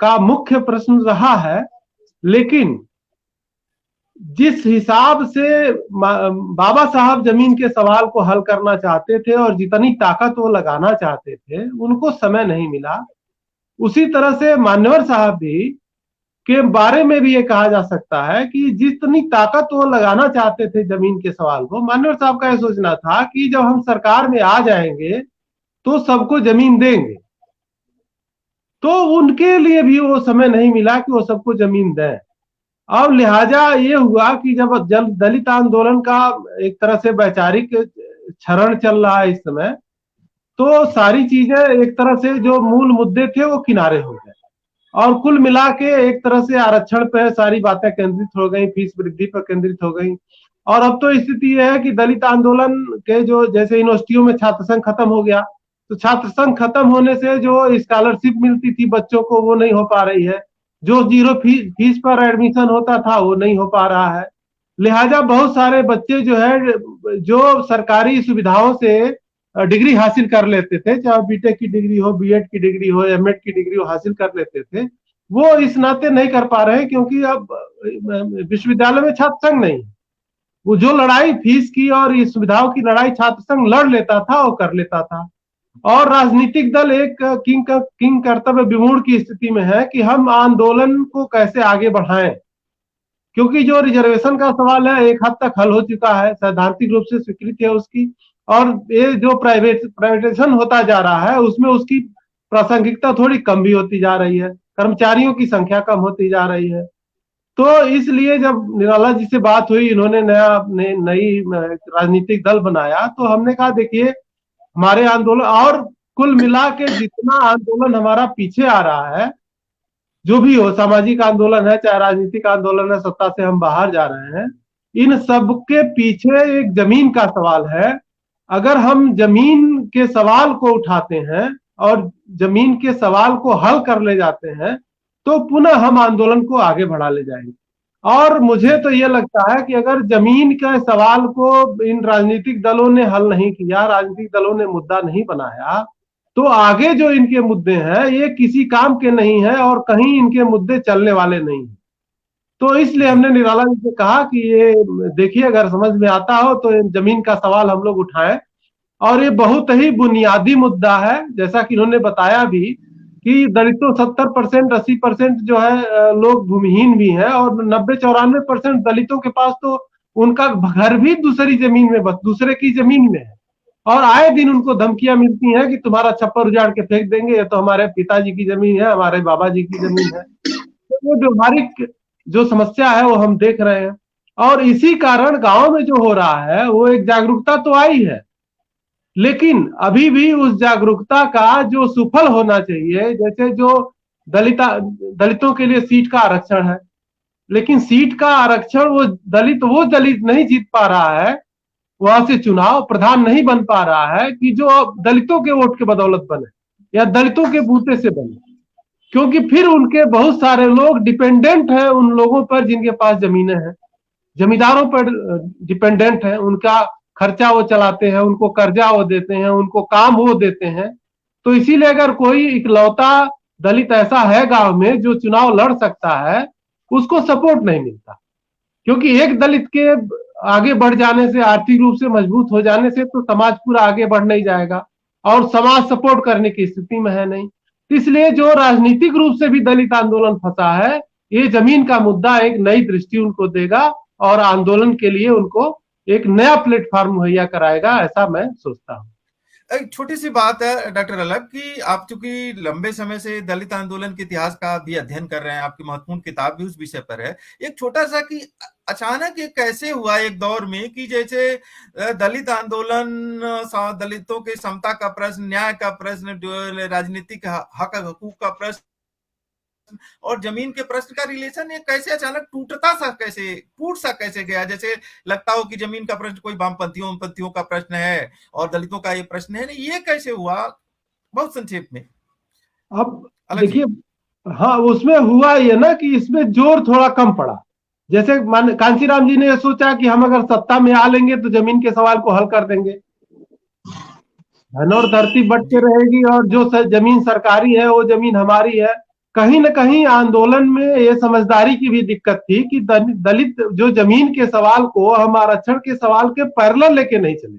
का मुख्य प्रश्न रहा है, लेकिन जिस हिसाब से बाबा साहब जमीन के सवाल को हल करना चाहते थे और जितनी ताकत वो लगाना चाहते थे, उनको समय नहीं मिला। उसी तरह से मान्यवर साहब भी के बारे में भी ये कहा जा सकता है कि जितनी ताकत वो लगाना चाहते थे जमीन के सवाल को, मान्यवर साहब का यह सोचना था कि जब हम सरकार में आ जाएंगे तो सबको जमीन देंगे, तो उनके लिए भी वो समय नहीं मिला कि वो सबको जमीन दें। अब लिहाजा ये हुआ कि जब दलित आंदोलन का एक तरह से वैचारिक क्षरण चल रहा है इस समय, तो सारी चीजें एक तरह से जो मूल मुद्दे थे वो किनारे हो गए और कुल मिला के एक तरह से आरक्षण पे सारी बातें केंद्रित हो गई, फीस वृद्धि पर केंद्रित हो गई। और अब तो स्थिति यह है कि दलित आंदोलन के जो जैसे यूनिवर्सिटियों में छात्र संघ खत्म हो गया, तो छात्र संघ खत्म होने से जो स्कॉलरशिप मिलती थी बच्चों को वो नहीं हो पा रही है, जो जीरो फीस पर एडमिशन होता था वो नहीं हो पा रहा है। लिहाजा बहुत सारे बच्चे जो है जो सरकारी सुविधाओं से डिग्री हासिल कर लेते थे, चाहे बीटेक की डिग्री हो, बीएड की डिग्री हो, एमएड की डिग्री हो, हासिल कर लेते थे, वो इस नाते नहीं कर पा रहे क्योंकि अब विश्वविद्यालय में छात्र संघ नहीं। वो जो लड़ाई फीस की और इस सुविधाओं की लड़ाई छात्र संघ लड़ लेता था वो कर लेता था। और राजनीतिक दल एक किंग कर्तव्य विमूढ़ की स्थिति में है कि हम आंदोलन को कैसे आगे बढ़ाएं, क्योंकि जो रिजर्वेशन का सवाल है एक हद तक हल हो चुका है, सैद्धांतिक रूप से स्वीकृति है उसकी, और ये जो प्राइवेटाइजेशन होता जा रहा है उसमें उसकी प्रासंगिकता थोड़ी कम भी होती जा रही है, कर्मचारियों की संख्या कम होती जा रही है। तो इसलिए जब निराला जी से बात हुई, इन्होंने नई राजनीतिक दल बनाया, तो हमने कहा देखिए हमारे आंदोलन और कुल मिला के जितना आंदोलन हमारा पीछे आ रहा है, जो भी हो, सामाजिक आंदोलन है चाहे राजनीतिक आंदोलन है, सत्ता से हम बाहर जा रहे हैं, इन सब के पीछे एक जमीन का सवाल है। अगर हम जमीन के सवाल को उठाते हैं और जमीन के सवाल को हल कर ले जाते हैं तो पुनः हम आंदोलन को आगे बढ़ा ले जाएंगे। और मुझे तो ये लगता है कि अगर जमीन के सवाल को इन राजनीतिक दलों ने हल नहीं किया, राजनीतिक दलों ने मुद्दा नहीं बनाया, तो आगे जो इनके मुद्दे हैं ये किसी काम के नहीं है और कहीं इनके मुद्दे चलने वाले नहीं है। तो इसलिए हमने निराला जी से कहा कि ये देखिए अगर समझ में आता हो तो जमीन का सवाल हम लोग उठाएं, और ये बहुत ही बुनियादी मुद्दा है। जैसा कि इन्होंने बताया भी कि दलितों 70% 80% जो है लोग भूमिहीन भी हैं और 90-94% दलितों के पास तो उनका घर भी दूसरी जमीन में, बस दूसरे की जमीन में है, और आए दिन उनको धमकियां मिलती हैं कि तुम्हारा छप्पर उजाड़ के फेंक देंगे, ये तो हमारे पिताजी की जमीन है, हमारे बाबा जी की जमीन है। तो वो व्यवहारिक जो समस्या है वो हम देख रहे हैं, और इसी कारण गांव में जो हो रहा है वो एक जागरूकता तो आई है, लेकिन अभी भी उस जागरूकता का जो सुफल होना चाहिए, जैसे जो दलितों के लिए सीट का आरक्षण है, लेकिन सीट का आरक्षण वो दलित नहीं जीत पा रहा है, वहां से चुनाव प्रधान नहीं बन पा रहा है कि जो दलितों के वोट के बदौलत बने या दलितों के बूते से बने, क्योंकि फिर उनके बहुत सारे लोग डिपेंडेंट हैं उन लोगों पर जिनके पास जमीनें हैं, जमींदारों पर डिपेंडेंट है, उनका खर्चा वो चलाते हैं, उनको कर्जा वो देते हैं, उनको काम वो देते हैं। तो इसीलिए अगर कोई इकलौता दलित ऐसा है गांव में जो चुनाव लड़ सकता है, उसको सपोर्ट नहीं मिलता, क्योंकि एक दलित के आगे बढ़ जाने से, आर्थिक रूप से मजबूत हो जाने से तो समाज पूरा आगे बढ़ नहीं जाएगा, और समाज सपोर्ट करने की स्थिति में है नहीं। इसलिए जो राजनीतिक रूप से भी दलित आंदोलन फंसा है, ये जमीन का मुद्दा एक नई दृष्टि उनको देगा और आंदोलन के लिए उनको एक नया प्लेटफॉर्म मुहैया कराएगा, ऐसा मैं सोचता हूँ। एक छोटी सी बात है डॉक्टर अलग कि आप चूंकि लंबे समय से दलित आंदोलन के इतिहास का भी अध्ययन कर रहे हैं, आपकी महत्वपूर्ण किताब भी उस विषय पर है। एक छोटा सा कि अचानक ये कैसे हुआ एक दौर में कि जैसे दलित आंदोलन, दलितों के समता का प्रश्न, न्याय का प्रश्न, राजनीतिक हक हकूक का प्रश्न और जमीन के प्रश्न का रिलेशन ये कैसे अचानक टूट सा कैसे गया, जैसे लगता हो कि जमीन का प्रश्न कोई वामपंथियों का प्रश्न है और दलितों का ये प्रश्न है, नहीं ये कैसे हुआ, बहुत संक्षेप में। अब देखिए, हाँ उसमें हुआ ये ना कि इसमें जोर थोड़ा कम पड़ा। जैसे कांशीराम जी ने सोचा कि हम अगर सत्ता में आ लेंगे तो जमीन के सवाल को हल कर देंगे, धन और धरती बट के रहेगी और जो जमीन सरकारी है वो जमीन हमारी है। कहीं ना कहीं आंदोलन में ये समझदारी की भी दिक्कत थी कि दलित जो जमीन के सवाल को हम आरक्षण के सवाल के पैरेलल लेके नहीं चले,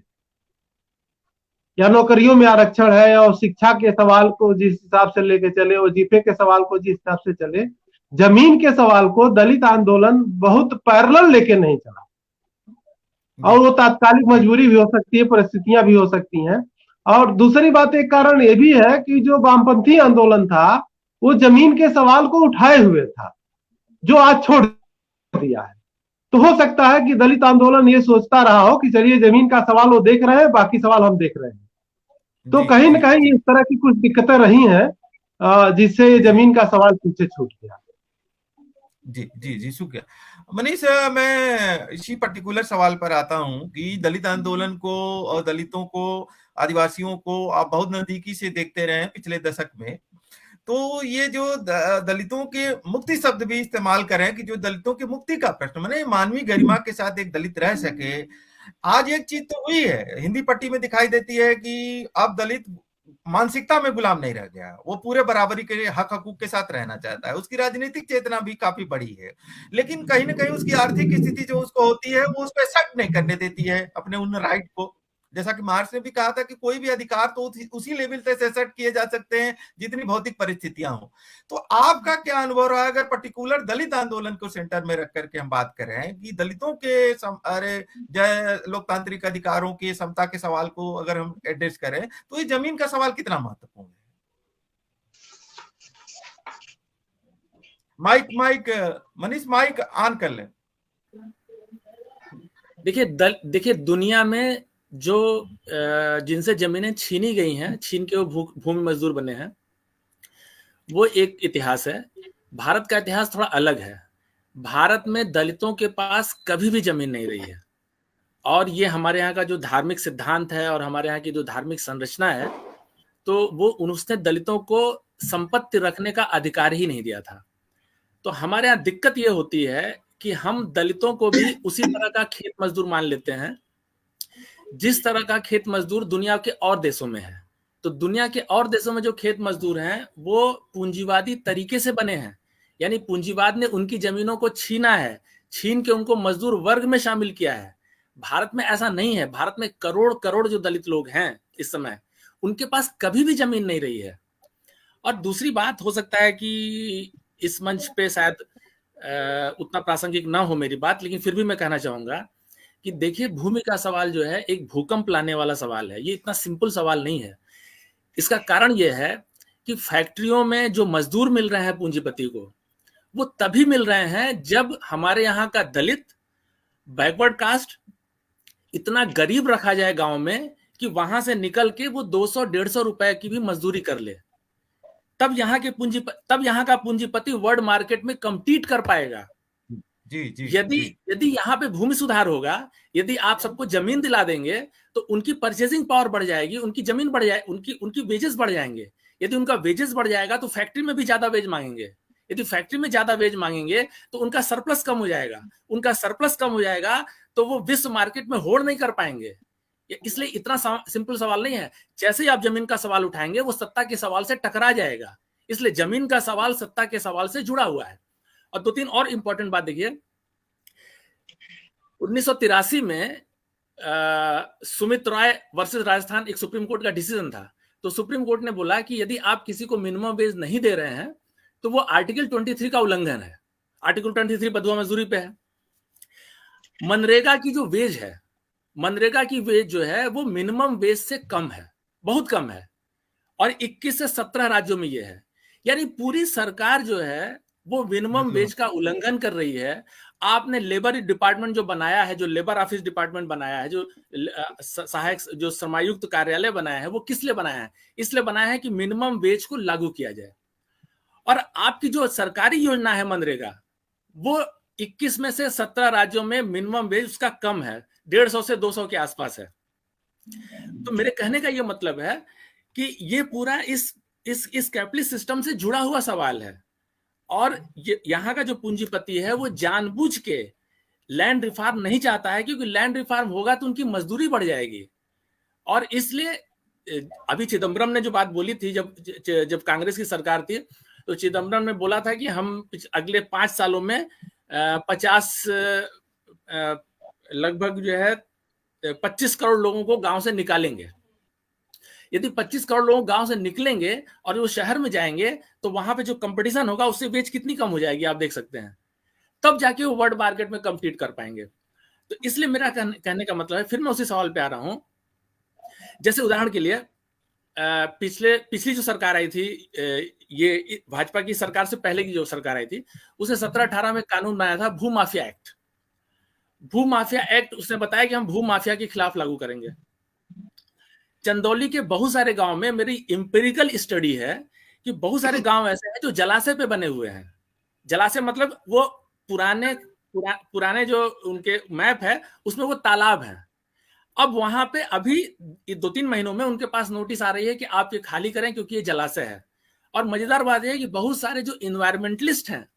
या नौकरियों में आरक्षण है और शिक्षा के सवाल को जिस हिसाब से लेके चले और जीपे के सवाल को जिस हिसाब से चले, जमीन के सवाल को दलित आंदोलन बहुत पैरेलल लेके नहीं चला। और वो तात्कालिक मजबूरी भी हो सकती है, परिस्थितियां भी हो सकती हैं। और दूसरी बात, एक कारण ये भी है कि जो वामपंथी आंदोलन था वो जमीन के सवाल को उठाए हुए था, जो आज छोड़ दिया है। तो हो सकता है कि दलित आंदोलन ये सोचता रहा हो कि चलिए जमीन का सवाल वो देख रहे हैं, बाकी सवाल हम देख रहे हैं। तो कहीं ना कहीं इस तरह की कुछ दिक्कतें रही हैं जिससे जमीन का सवाल पीछे छूट गया। जी जी जी, शुक्रिया मनीष। मैं इसी पर्टिकुलर सवाल पर आता हूं कि दलित आंदोलन को और दलितों को, आदिवासियों को आप बहुत नजदीकी से देखते रहे हैं पिछले दशक में, तो ये जो दलितों के मुक्ति शब्द भी इस्तेमाल करें कि जो दलितों की मुक्ति का प्रश्न, माने मानवीय गरिमा के साथ एक दलित रह सके, आज एक चीज तो हुई है, हिंदी पट्टी में दिखाई देती है कि अब दलित मानसिकता में गुलाम नहीं रह गया, वो पूरे बराबरी के हक हकूक के साथ रहना चाहता है, उसकी राजनीतिक चेतना भी काफी बड़ी है, लेकिन कहीं ना कहीं उसकी आर्थिक स्थिति जो उसको होती है वो उस पर एक्सेप्ट नहीं करने देती है अपने उन राइट को। जैसा कि मार्क्स ने भी कहा था कि कोई भी अधिकार तो उसी लेवल से एक्सेप्ट किए जा सकते हैं जितनी भौतिक परिस्थितियां हो। तो आपका क्या अनुभव रहा, अगर पर्टिकुलर दलित आंदोलन को सेंटर में रख करके हम बात करें कि दलितों के जय लोकतांत्रिक अधिकारों के, समता के सवाल को अगर हम एड्रेस करें तो ये जमीन का सवाल कितना महत्वपूर्ण है? माइक मनीष, माइक ऑन कर लें। देखिए दुनिया में जो जिनसे जमीनें छीनी गई हैं, छीन के वो भूमि मजदूर बने हैं, वो एक इतिहास है। भारत का इतिहास थोड़ा अलग है। भारत में दलितों के पास कभी भी जमीन नहीं रही है, और ये हमारे यहाँ का जो धार्मिक सिद्धांत है और हमारे यहाँ की जो धार्मिक संरचना है, तो वो उसने दलितों को संपत्ति रखने का अधिकार ही नहीं दिया था। तो हमारे यहाँ दिक्कत ये होती है कि हम दलितों को भी उसी तरह का खेत मजदूर मान लेते हैं जिस तरह का खेत मजदूर दुनिया के और देशों में है। तो दुनिया के और देशों में जो खेत मजदूर हैं वो पूंजीवादी तरीके से बने हैं, यानी पूंजीवाद ने उनकी जमीनों को छीना है, छीन के उनको मजदूर वर्ग में शामिल किया है। भारत में ऐसा नहीं है। भारत में करोड़ करोड़ जो दलित लोग हैं इस समय, उनके पास कभी भी जमीन नहीं रही है। और दूसरी बात, हो सकता है कि इस मंच पे शायद उतना प्रासंगिक ना हो मेरी बात, लेकिन फिर भी मैं कहना चाहूंगा कि देखिए, भूमि का सवाल जो है एक भूकंप लाने वाला सवाल है। ये इतना सिंपल सवाल नहीं है। इसका कारण यह है कि फैक्ट्रियों में जो मजदूर मिल रहे हैं पूंजीपति को, वो तभी मिल रहे हैं जब हमारे यहाँ का दलित, बैकवर्ड कास्ट इतना गरीब रखा जाए गांव में कि वहां से निकल के वो 200-150 रुपए की भी मजदूरी कर ले। तब यहाँ का पूंजीपति वर्ल्ड मार्केट में कम्पीट कर पाएगा। यदि यहाँ पे भूमि सुधार होगा, यदि आप सबको जमीन दिला देंगे तो उनकी परचेसिंग पावर बढ़ जाएगी, उनकी जमीन बढ़ जाए, उनकी वेजेस बढ़ जाएंगे। यदि उनका वेजेस बढ़ जाएगा तो फैक्ट्री में भी ज्यादा वेज मांगेंगे। यदि फैक्ट्री में ज्यादा वेज मांगेंगे तो उनका सरप्लस कम हो जाएगा। उनका सरप्लस कम हो जाएगा तो वो विश्व मार्केट में होल्ड नहीं कर पाएंगे। इसलिए इतना सिंपल सवाल नहीं है। जैसे ही आप जमीन का सवाल उठाएंगे वो सत्ता के सवाल से टकरा जाएगा। इसलिए जमीन का सवाल सत्ता के सवाल से जुड़ा हुआ है। और 2-3 और इंपॉर्टेंट बात देखिए, 1983 में सुमित रॉय वर्सेस राजस्थान एक सुप्रीम कोर्ट का डिसीजन था। तो सुप्रीम कोर्ट ने बोला कि यदि आप किसी को मिनिमम वेज नहीं दे रहे हैं तो वो आर्टिकल 23 का उल्लंघन है। आर्टिकल 23 बंधुआ मजदूरी पे है। मनरेगा की जो वेज है, मनरेगा की वेज जो है वो मिनिमम वेज से कम है, बहुत कम है, और 21 से 17 राज्यों में ये है। यानी पूरी सरकार जो है वो मिनिमम वेज का उल्लंघन कर रही है। आपने लेबर डिपार्टमेंट जो बनाया है, जो लेबर ऑफिस डिपार्टमेंट बनाया है, जो सहायक जो श्रमायुक्त कार्यालय बनाया है, वो किस लिए बनाया है? इसलिए बनाया है कि मिनिमम वेज को लागू किया जाए। और आपकी जो सरकारी योजना है मनरेगा, वो 21 में से 17 राज्यों में मिनिमम वेज उसका कम है, 150 से 200 के आसपास है। तो मेरे कहने का ये मतलब है कि ये पूरा इस कैपिटलिस्ट सिस्टम से जुड़ा हुआ सवाल है। और यहाँ का जो पूंजीपति है वो जानबूझ के लैंड रिफॉर्म नहीं चाहता है, क्योंकि लैंड रिफॉर्म होगा तो उनकी मजदूरी बढ़ जाएगी। और इसलिए अभी चिदम्बरम ने जो बात बोली थी, जब कांग्रेस की सरकार थी, तो चिदम्बरम ने बोला था कि हम अगले 5 सालों में 50 लगभग जो है 25 करोड़ लोगों को गांव से निकालेंगे। यदि 25 करोड़ लोग गांव से निकलेंगे और वो शहर में जाएंगे तो वहां पे जो कंपटीशन होगा उससे वेज कितनी कम हो जाएगी, आप देख सकते हैं। तब जाके वो वर्ल्ड मार्केट में कम्पीट कर पाएंगे। तो इसलिए मेरा कहने का मतलब है, फिर मैं उसी सवाल पे आ रहा हूं। जैसे उदाहरण के लिए पिछली जो सरकार आई थी, ये भाजपा की सरकार से पहले की जो सरकार आई थी, उसने 17-18 में कानून बनाया था भूमाफिया एक्ट। भूमाफिया एक्ट उसने बताया कि हम भूमाफिया के खिलाफ लागू करेंगे। चंदौली के बहुत सारे गांव में मेरी इंपेरिकल स्टडी है कि बहुत सारे गांव ऐसे हैं जो जलाशय पे बने हुए हैं। जलाशय मतलब वो पुराने जो उनके मैप है उसमें वो तालाब है। अब वहां पे अभी 2-3 महीनों में उनके पास नोटिस आ रही है कि आप ये खाली करें क्योंकि ये जलाशय है। और मजेदार बात यह है कि बहुत सारे जो इन्वायरमेंटलिस्ट हैं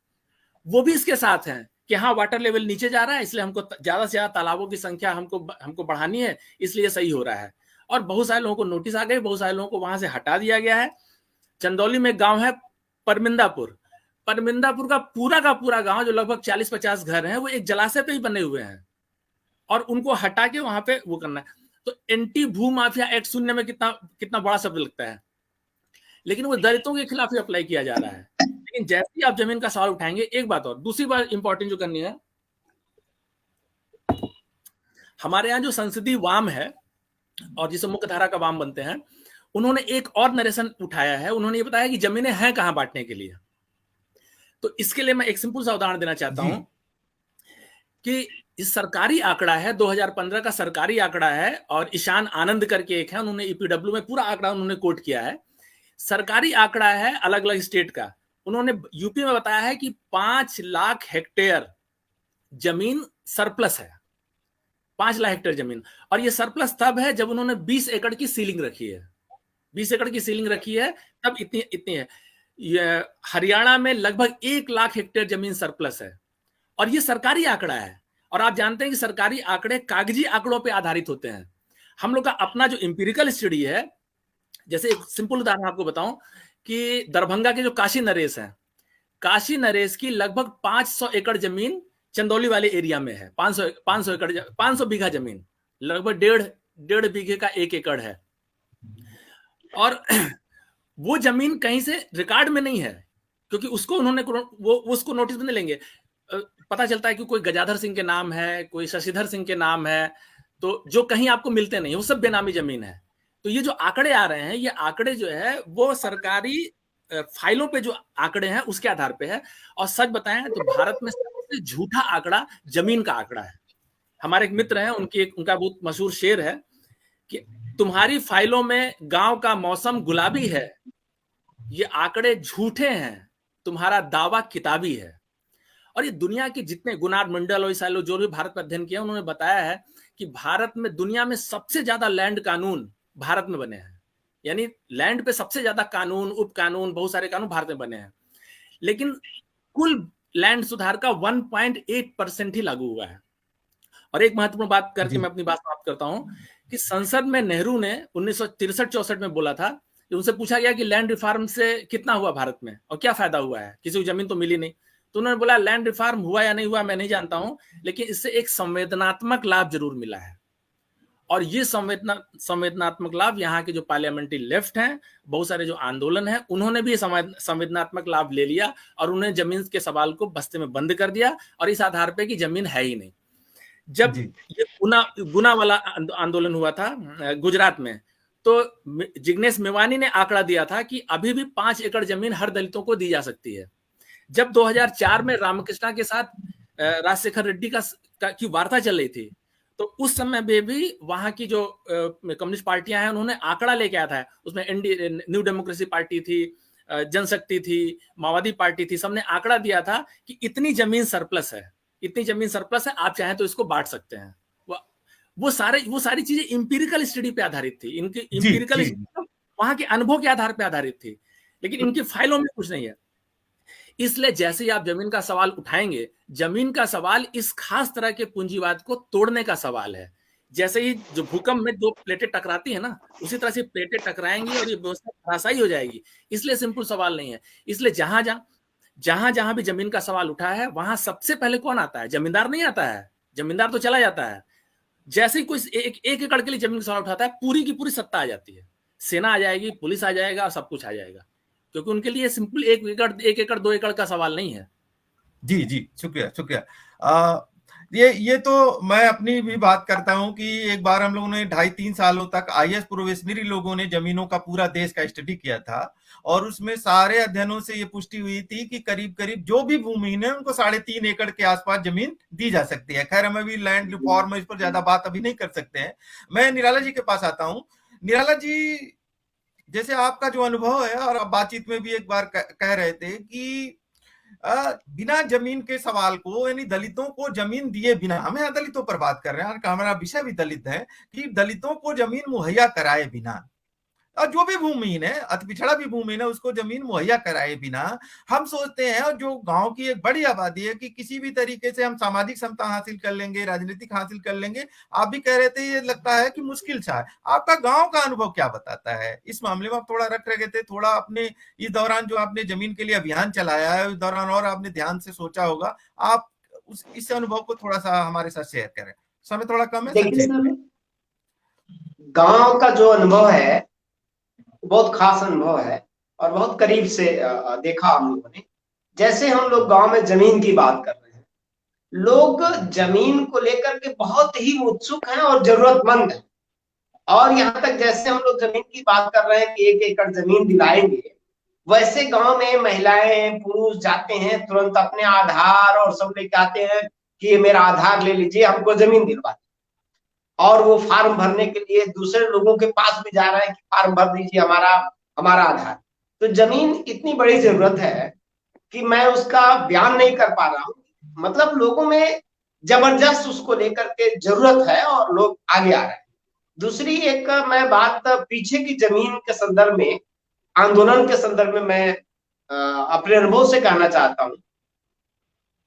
वो भी इसके साथ हैं कि हाँ, वाटर लेवल नीचे जा रहा है, इसलिए हमको ज्यादा से ज्यादा तालाबों की संख्या हमको बढ़ानी है, इसलिए सही हो रहा है। और बहुत सारे लोगों को नोटिस आ गए, बहुत सारे लोगों को वहां से हटा दिया गया है। चंदौली में गांव है परमिंदापुर का पूरा गांव, जो लगभग 40-50 घर हैं, वो एक जलाशय पे ही बने हुए हैं और उनको हटा के वहां पे वो करना है। तो एंटी भू माफिया एक्ट सुनने में कितना बड़ा शब्द लगता है, लेकिन वो दलितों के खिलाफ ही अप्लाई किया जा रहा है। लेकिन जैसे ही आप जमीन का सवाल उठाएंगे, एक बात और, दूसरी बात इंपॉर्टेंट जो करनी है, हमारे यहाँ जो संसदीय वाम है और जिसे मुख्य धारा का वाम बनते हैं, उन्होंने एक और नरेशन उठाया है। उन्होंने ये बताया कि जमीनें हैं कहां बांटने के लिए। तो इसके लिए मैं एक सिंपल सा उदाहरण देना चाहता हूं कि इस सरकारी आंकड़ा है, 2015 का सरकारी आंकड़ा है, और ईशान आनंद करके एक है, उन्होंने ईपीडब्ल्यू में पूरा आंकड़ा उन्होंने कोट किया है। सरकारी आंकड़ा है अलग अलग स्टेट का। उन्होंने यूपी में बताया है कि 5 लाख हेक्टेयर जमीन सरप्लस है, 5 लाख हेक्टेयर जमीन। और ये सरप्लस तब है जब उन्होंने 20 एकड़ की सीलिंग रखी है। 20 एकड़ की सीलिंग रखी है तब इतनी है। ये हरियाणा में लगभग 1 लाख हेक्टेयर जमीन सरप्लस है, और ये सरकारी आंकड़ा है। और आप जानते हैं कि सरकारी आंकड़े कागजी आंकड़ों पे आधारित होते हैं। हम लोग का अपना जो इंपीरिकल स्टडी है, जैसे एक सिंपल उदाहरण आपको बताऊं कि दरभंगा के जो काशी नरेश हैं, काशी नरेश की लगभग 500 एकड़ जमीन चंदौली वाले एरिया में है। 500 बीघा जमीन, लगभग 1.5 बीघे का 1 एकड़ है। और वो जमीन कहीं से रिकॉर्ड में नहीं है, क्योंकि उसको उन्होंने उसको नोटिस में नहीं लेंगे। पता चलता है कि कोई गजाधर सिंह के नाम है, कोई शशिधर सिंह के नाम है, तो जो कहीं आपको मिलते नहीं, वो सब बेनामी जमीन है। तो ये जो आंकड़े आ रहे हैं, ये आंकड़े जो है वो सरकारी फाइलों पे जो आंकड़े हैं उसके आधार पे है। और सच बताएं तो भारत में सबसे झूठा आंकड़ा जमीन का आंकड़ा है। हमारे एक मित्र हैं, उनका बहुत मशहूर शेर है कि तुम्हारी फाइलों में गांव का मौसम गुलाबी है, ये आंकड़े झूठे हैं, तुम्हारा दावा किताबी है। और ये दुनिया के जितने गुनार मंडल और ईसाई लोग जो भी भारत में अध्ययन किया, उन्होंने बताया है कि भारत में दुनिया में सबसे ज्यादा लैंड कानून भारत में बने हैं। यानी लैंड पे सबसे ज्यादा कानून, उप कानून, बहुत सारे कानून भारत में बने हैं। लेकिन कुल लैंड सुधार का 1.8% ही लागू हुआ है। और एक महत्वपूर्ण बात करके मैं अपनी बात समाप्त करता हूं कि संसद में नेहरू ने 1963-64 में बोला था, उनसे पूछा गया कि लैंड रिफॉर्म से कितना हुआ भारत में और क्या फायदा हुआ है, किसी को जमीन तो मिली नहीं। तो उन्होंने बोला लैंड रिफॉर्म हुआ या नहीं हुआ मैं नहीं जानता हूं, लेकिन इससे एक संवेदनात्मक लाभ जरूर मिला है। और ये संवेदनात्मक लाभ यहाँ के जो पार्लियामेंट्री लेफ्ट हैं, बहुत सारे जो आंदोलन है, उन्होंने भी संवेदनात्मक लाभ ले लिया और उन्हें जमीन के सवाल को बस्ते में बंद कर दिया, और इस आधार पे कि जमीन है ही नहीं। जब ये गुना वाला आंदोलन हुआ था गुजरात में, तो जिग्नेश मेवानी ने आंकड़ा दिया था कि अभी भी 5 एकड़ जमीन हर दलितों को दी जा सकती है। जब 2004 में रामकृष्णा के साथ राजशेखर रेड्डी की वार्ता चल रही थी, तो उस समय में भी वहां की जो कम्युनिस्ट पार्टियां हैं, उन्होंने आंकड़ा लेके आया था। उसमें न्यू डेमोक्रेसी पार्टी थी, जनशक्ति थी, माओवादी पार्टी थी, सबने आंकड़ा दिया था कि इतनी जमीन सरप्लस है, इतनी जमीन सरप्लस है, आप चाहें तो इसको बांट सकते हैं। वो सारी चीजें इंपीरिकल स्टडी पे आधारित थी, इनकी इंपीरिकल वहां के अनुभव के आधार पे आधारित थी, लेकिन इनकी फाइलों में कुछ नहीं है। इसलिए जैसे ही आप जमीन का सवाल उठाएंगे, जमीन का सवाल इस खास तरह के पूंजीवाद को तोड़ने का सवाल है। जैसे ही जो भूकंप में दो प्लेटें टकराती है ना, उसी तरह से प्लेटें टकराएंगी और ये व्यवस्था धराशायी हो जाएगी। इसलिए सिंपल सवाल नहीं है। इसलिए जहां जहां भी जमीन का सवाल उठा है, वहां सबसे पहले कौन आता है? जमींदार नहीं आता है, जमींदार तो चला जाता है। जैसे ही कोई एक एकड़ के लिए जमीन का सवाल उठाता है, पूरी की पूरी सत्ता आ जाती है, सेना आ जाएगी, पुलिस आ जाएगा और सब कुछ आ जाएगा, क्योंकि उनके लिए सिंपल 1 एकड़ 2 एकड़ का सवाल नहीं है। जी जी, शुक्रिया। ये तो मैं अपनी भी बात करता हूं कि एक बार हम लोगों ने 2.5-3 सालों तक IAS प्रोबेशनरी लोगों ने जमीनों का पूरा देश का स्टडी किया था, और उसमें सारे अध्ययनों से ये पुष्टि हुई थी कि करीब करीब जो भी भूमिहीन है उनको 3.5 एकड़ के आसपास जमीन दी जा सकती है। खैर, हम अभी लैंड रिफॉर्म इस पर ज्यादा बात अभी नहीं कर सकते हैं। मैं निराला जी के पास आता हूं। निराला जी, जैसे आपका जो अनुभव है, और आप बातचीत में भी एक बार कह रहे थे कि बिना जमीन के सवाल को, यानी दलितों को जमीन दिए बिना, हमें दलितों पर बात कर रहे हैं, हमारा विषय भी दलित है, कि दलितों को जमीन मुहैया कराए बिना, और जो भी भूमिहीन है, अति पिछड़ा भी भूमिहीन है, उसको जमीन मुहैया कराए बिना, हम सोचते हैं, और जो गांव की एक बड़ी आबादी है, कि किसी भी तरीके से हम सामाजिक समता हासिल कर लेंगे, राजनीतिक हासिल कर लेंगे। आप भी कह रहे थे ये लगता है कि मुश्किल सा है। आपका गांव का अनुभव क्या बताता है इस मामले में? आप थोड़ा रख रहे थे, थोड़ा अपने इस दौरान जो आपने जमीन के लिए अभियान चलाया है, उस दौरान और आपने ध्यान से सोचा होगा, आप इस अनुभव को थोड़ा सा हमारे साथ शेयर करें। समय थोड़ा कम है। देखिए सर, गांव का जो अनुभव है बहुत खास अनुभव है और बहुत करीब से देखा हम लोगों ने। जैसे हम लोग गांव में जमीन की बात कर रहे हैं, लोग जमीन को लेकर के बहुत ही उत्सुक हैं और जरूरतमंद हैं। और यहाँ तक जैसे हम लोग जमीन की बात कर रहे हैं कि 1 एकड़ जमीन दिलाएंगे, वैसे गांव में महिलाएं पुरुष जाते हैं, तुरंत अपने आधार और सब लेके आते हैं कि ये मेरा आधार ले लीजिए, हमको जमीन दिलवा। और वो फार्म भरने के लिए दूसरे लोगों के पास भी जा रहे हैं कि फार्म भर दीजिए हमारा आधार। तो जमीन इतनी बड़ी जरूरत है कि मैं उसका बयान नहीं कर पा रहा हूँ। मतलब लोगों में जबरदस्त उसको लेकर के जरूरत है और लोग आगे आ रहे हैं। दूसरी एक मैं बात पीछे की जमीन के संदर्भ में, आंदोलन के संदर्भ में मैं अपने अनुभव से कहना चाहता हूँ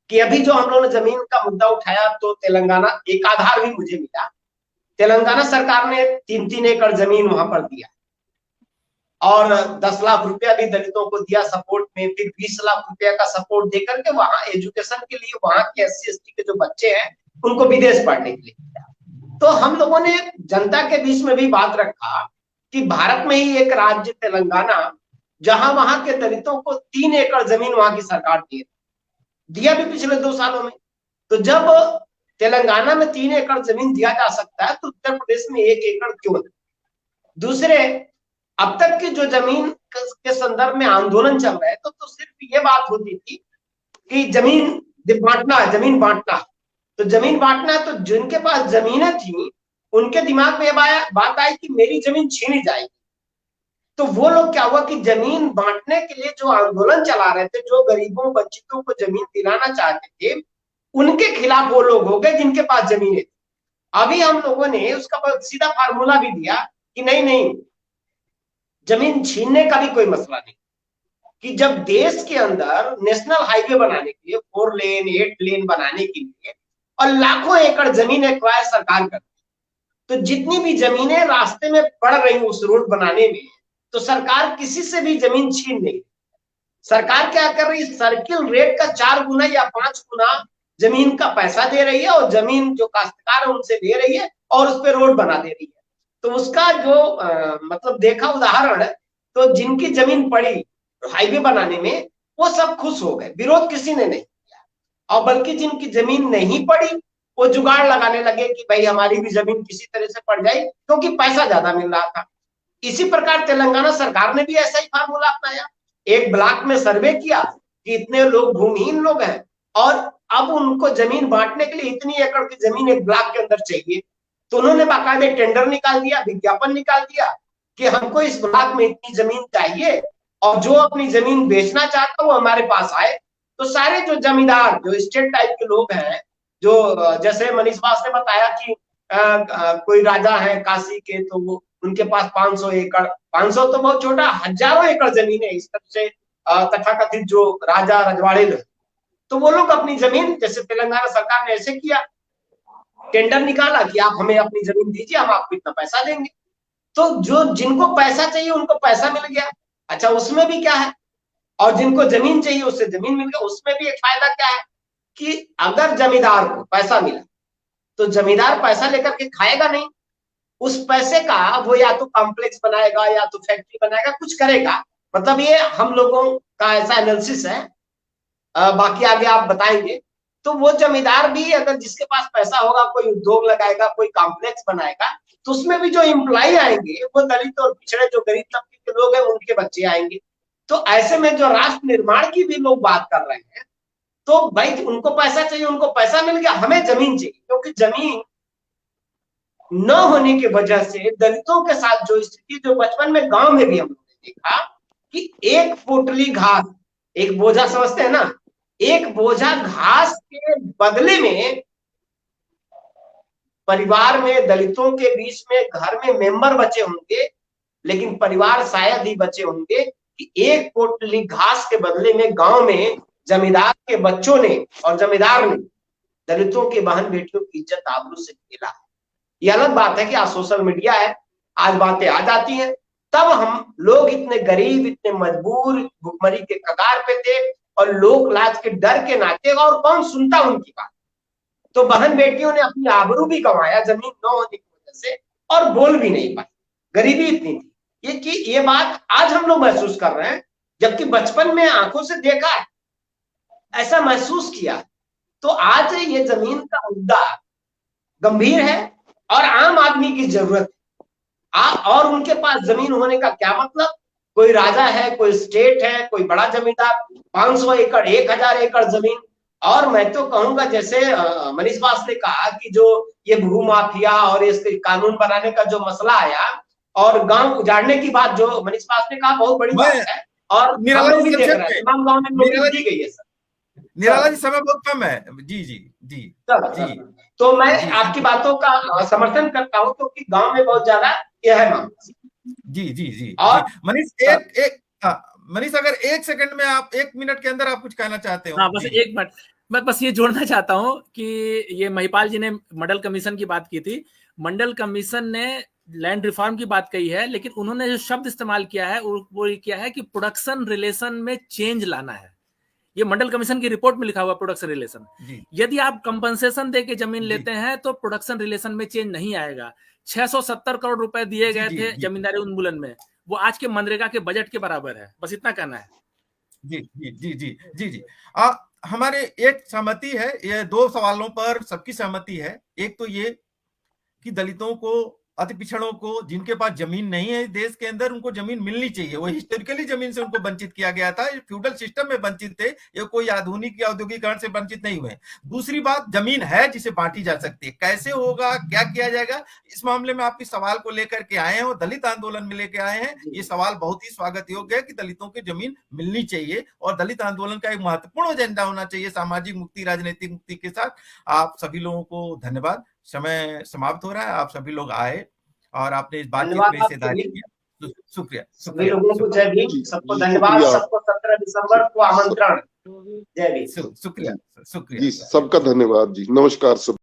कि अभी जो हम लोगों ने जमीन का मुद्दा उठाया, तो तेलंगाना एक आधार भी मुझे मिला। तेलंगाना सरकार ने 3-3 एकड़ जमीन वहां पर दिया और 10 लाख रुपया भी दलितों को दिया सपोर्ट में। फिर 20 लाख रुपया का सपोर्ट देकर के वहां एजुकेशन के लिए, वहां के SC/ST के जो बच्चे हैं उनको विदेश पढ़ने के लिए दिया। तो हम लोगों ने जनता के बीच में भी बात रखा कि भारत में ही एक राज्य तेलंगाना, जहां वहां के दलितों को 3 एकड़ जमीन वहां की सरकार दिया भी पिछले 2 सालों में। तो जब तेलंगाना में 3 एकड़ जमीन दिया जा सकता है, तो उत्तर प्रदेश में 1 एकड़ क्यों नहीं? दूसरे, अब तक की जो जमीन के संदर्भ में आंदोलन चल रहे थे, तो सिर्फ ये बात होती थी कि जमीन बांटना है, जमीन बांटना है। तो जमीन बांटना है, तो जिनके पास जमीनें थी उनके दिमाग में बात आई कि मेरी जमीन छीनी जाएगी। तो वो लोग क्या हुआ कि जमीन बांटने के लिए जो आंदोलन चला रहे थे, जो गरीबों वंचितों को जमीन दिलाना चाहते थे, उनके खिलाफ वो लोग हो गए जिनके पास जमीनें थी। अभी हम लोगों ने उसका सीधा फार्मूला भी दिया कि नहीं, जमीन छीनने का भी कोई मसला नहीं, कि जब देश के अंदर नेशनल हाईवे बनाने के लिए 4 लेन 8 लेन बनाने के लिए और लाखों एकड़ जमीन एक्वायर सरकार करती, तो जितनी भी जमीनें रास्ते में पड़ रही उस रोड बनाने में, तो सरकार किसी से भी जमीन छीन नहीं। सरकार क्या कर रही है, सर्किल रेट का 4 गुना या 5 गुना जमीन का पैसा दे रही है और जमीन जो काश्तकार है उनसे ले रही है और उस पर रोड बना दे रही है। तो उसका जो मतलब देखा उदाहरण है, तो जिनकी जमीन पड़ी हाईवे बनाने में, वो सब खुश हो गए, विरोध किसी ने नहीं किया। और बल्कि जिनकी जमीन नहीं पड़ी, वो जुगाड़ लगाने लगे कि भाई हमारी भी जमीन किसी तरह से पड़ जाए, क्योंकि पैसा ज्यादा मिल रहा था। इसी प्रकार तेलंगाना सरकार ने भी ऐसा ही फार्मूला अपनाया। एक ब्लॉक में सर्वे किया कि इतने लोग भूमिहीन लोग हैं और अब उनको जमीन बांटने के लिए इतनी एकड़ की जमीन एक ब्लॉक के अंदर चाहिए। तो उन्होंने बाकायदे टेंडर निकाल दिया, विज्ञापन निकाल दिया कि हमको इस ब्लॉक में इतनी जमीन चाहिए और जो अपनी जमीन बेचना चाहता है वो हमारे पास आए। तो सारे जो जमींदार जो स्टेट टाइप के लोग हैं, जो जैसे मनीष बास ने बताया कि कोई राजा है काशी के, तो वो उनके पास 500 एकड़, 500 तो बहुत छोटा, हजारों एकड़ जमीन है इस तरह से तथाकथित जो राजा रजवाड़े लोग, तो वो लोग अपनी जमीन, जैसे तेलंगाना सरकार ने ऐसे किया, टेंडर निकाला कि आप हमें अपनी जमीन दीजिए, हम आपको इतना पैसा देंगे। तो जो जिनको पैसा चाहिए उनको पैसा मिल गया, अच्छा उसमें भी क्या है, और जिनको जमीन चाहिए उससे जमीन मिल गया। उसमें भी एक फायदा क्या है कि अगर जमींदार को पैसा मिला तो जमींदार पैसा लेकर के खाएगा नहीं, उस पैसे का वो या तो कॉम्प्लेक्स बनाएगा या तो फैक्ट्री बनाएगा, कुछ करेगा। मतलब ये हम लोगों का ऐसा एनालिसिस है, बाकी आगे आप बताएंगे। तो वो जमींदार भी अगर जिसके पास पैसा होगा, कोई उद्योग लगाएगा, कोई कॉम्प्लेक्स बनाएगा, तो उसमें भी जो एम्प्लॉय आएंगे वो दलित और पिछड़े जो गरीब तबके के लोग हैं उनके बच्चे आएंगे। तो ऐसे में जो राष्ट्र निर्माण की भी लोग बात कर रहे हैं, तो भाई उनको पैसा चाहिए, उनको पैसा मिल गया, हमें जमीन चाहिए। क्योंकि जमीन न होने की वजह से दलितों के साथ जो स्थिति, जो बचपन में गांव में भी हम लोगों ने देखा कि एक पोटली घास, एक बोझा समझते हैं ना, एक बोझा घास के बदले में परिवार में दलितों के बीच में घर में मेंबर बचे होंगे, लेकिन परिवार शायद ही बचे होंगे कि एक पोटली घास के बदले में गांव में जमींदार के बच्चों ने और जमींदार ने दलितों की बहन बेटियों की इज्जत आबरू से खेला है। ये अलग बात है कि आज सोशल मीडिया है, आज बातें आ जाती हैं, तब हम लोग इतने गरीब, इतने मजबूर, भुखमरी के कगार पे थे और लोक लाज के डर के नाते, और कौन सुनता उनकी बात। तो बहन बेटियों ने अपनी आबरू भी गंवाया जमीन न होने की वजह से, और बोल भी नहीं पाए, गरीबी इतनी थी। ये कि ये बात आज हम लोग महसूस कर रहे हैं, जबकि बचपन में आंखों से देखा है, ऐसा महसूस किया। तो आज ये जमीन का मुद्दा गंभीर है और आम आदमी की जरूरत है। और उनके पास जमीन होने का क्या मतलब, कोई राजा है, कोई स्टेट है, कोई बड़ा जमींदार, 500 एकड़, 1000 एकड़ जमीन। और मैं तो कहूंगा, जैसे मनीष बास ने कहा कि जो ये भू माफिया और इसके कानून बनाने का जो मसला आया और गांव उजाड़ने की बात जो मनीष बास ने कहा, बहुत बड़ी बात है। और हम लोग भी देख रहे हैं तमाम गाँव में नोटिस दी गई है सर। निराला जी समय बहुत कम है। जी जी जी जी। तो मैं आपकी बातों का समर्थन करता हूं, क्योंकि गांव में बहुत ज्यादा यह है मामला। जी जी जी। और मनीष मनीष अगर 1 सेकंड में, आप 1 मिनट के अंदर आप कुछ कहना चाहते हो? हाँ, बस 1 मिनट। मैं बस ये जोड़ना चाहता हूं कि ये महिपाल जी ने मंडल कमीशन की बात की थी। मंडल कमीशन ने लैंड रिफॉर्म की बात कही है, लेकिन उन्होंने जो शब्द इस्तेमाल किया है वो ये किया है कि प्रोडक्शन रिलेशन में चेंज लाना है। ये मंडल कमीशन की रिपोर्ट में लिखा हुआ प्रोडक्शन रिलेशन। यदि आप कंपनसेशन दे के जमीन लेते हैं तो प्रोडक्शन रिलेशन में चेंज नहीं आएगा। 670 करोड़ रुपए दिए गए थे जमींदारी उन्मूलन में, वो आज के मनरेगा के बजट के बराबर है। बस इतना कहना है। जी जी जी जी जी जी। हमारे एक सहमति है, ये 2 सवालों पर सबकी सहमति है। एक तो ये कि दलितों को, अति पिछड़ों को, जिनके पास जमीन नहीं है देश के अंदर, उनको जमीन मिलनी चाहिए। वो हिस्टोरिकली जमीन से उनको वंचित किया गया था, फ्यूडल सिस्टम में वंचित थे, ये कोई आधुनिक या औद्योगिकरण से वंचित नहीं हुए। दूसरी बात, जमीन है जिसे बांटी जा सकती है। कैसे होगा, क्या किया जाएगा, इस मामले में आपके सवाल को लेकर के आए हैं और दलित आंदोलन में लेकर आए हैं। ये सवाल बहुत ही स्वागत योग्य है कि दलितों की जमीन मिलनी चाहिए और दलित आंदोलन का एक महत्वपूर्ण एजेंडा होना चाहिए सामाजिक मुक्ति, राजनीतिक मुक्ति के साथ। आप सभी लोगों को धन्यवाद। समय समाप्त हो रहा है, आप सभी लोग आए और आपने इस बातचीत में हिस्सेदारी किया, शुक्रिया। सभी लोगों को जय भीम, सबको धन्यवाद, सबको 17 दिसंबर को आमंत्रण। जय भीम। शुक्रिया शुक्रिया जी, सबका धन्यवाद जी। नमस्कार सब।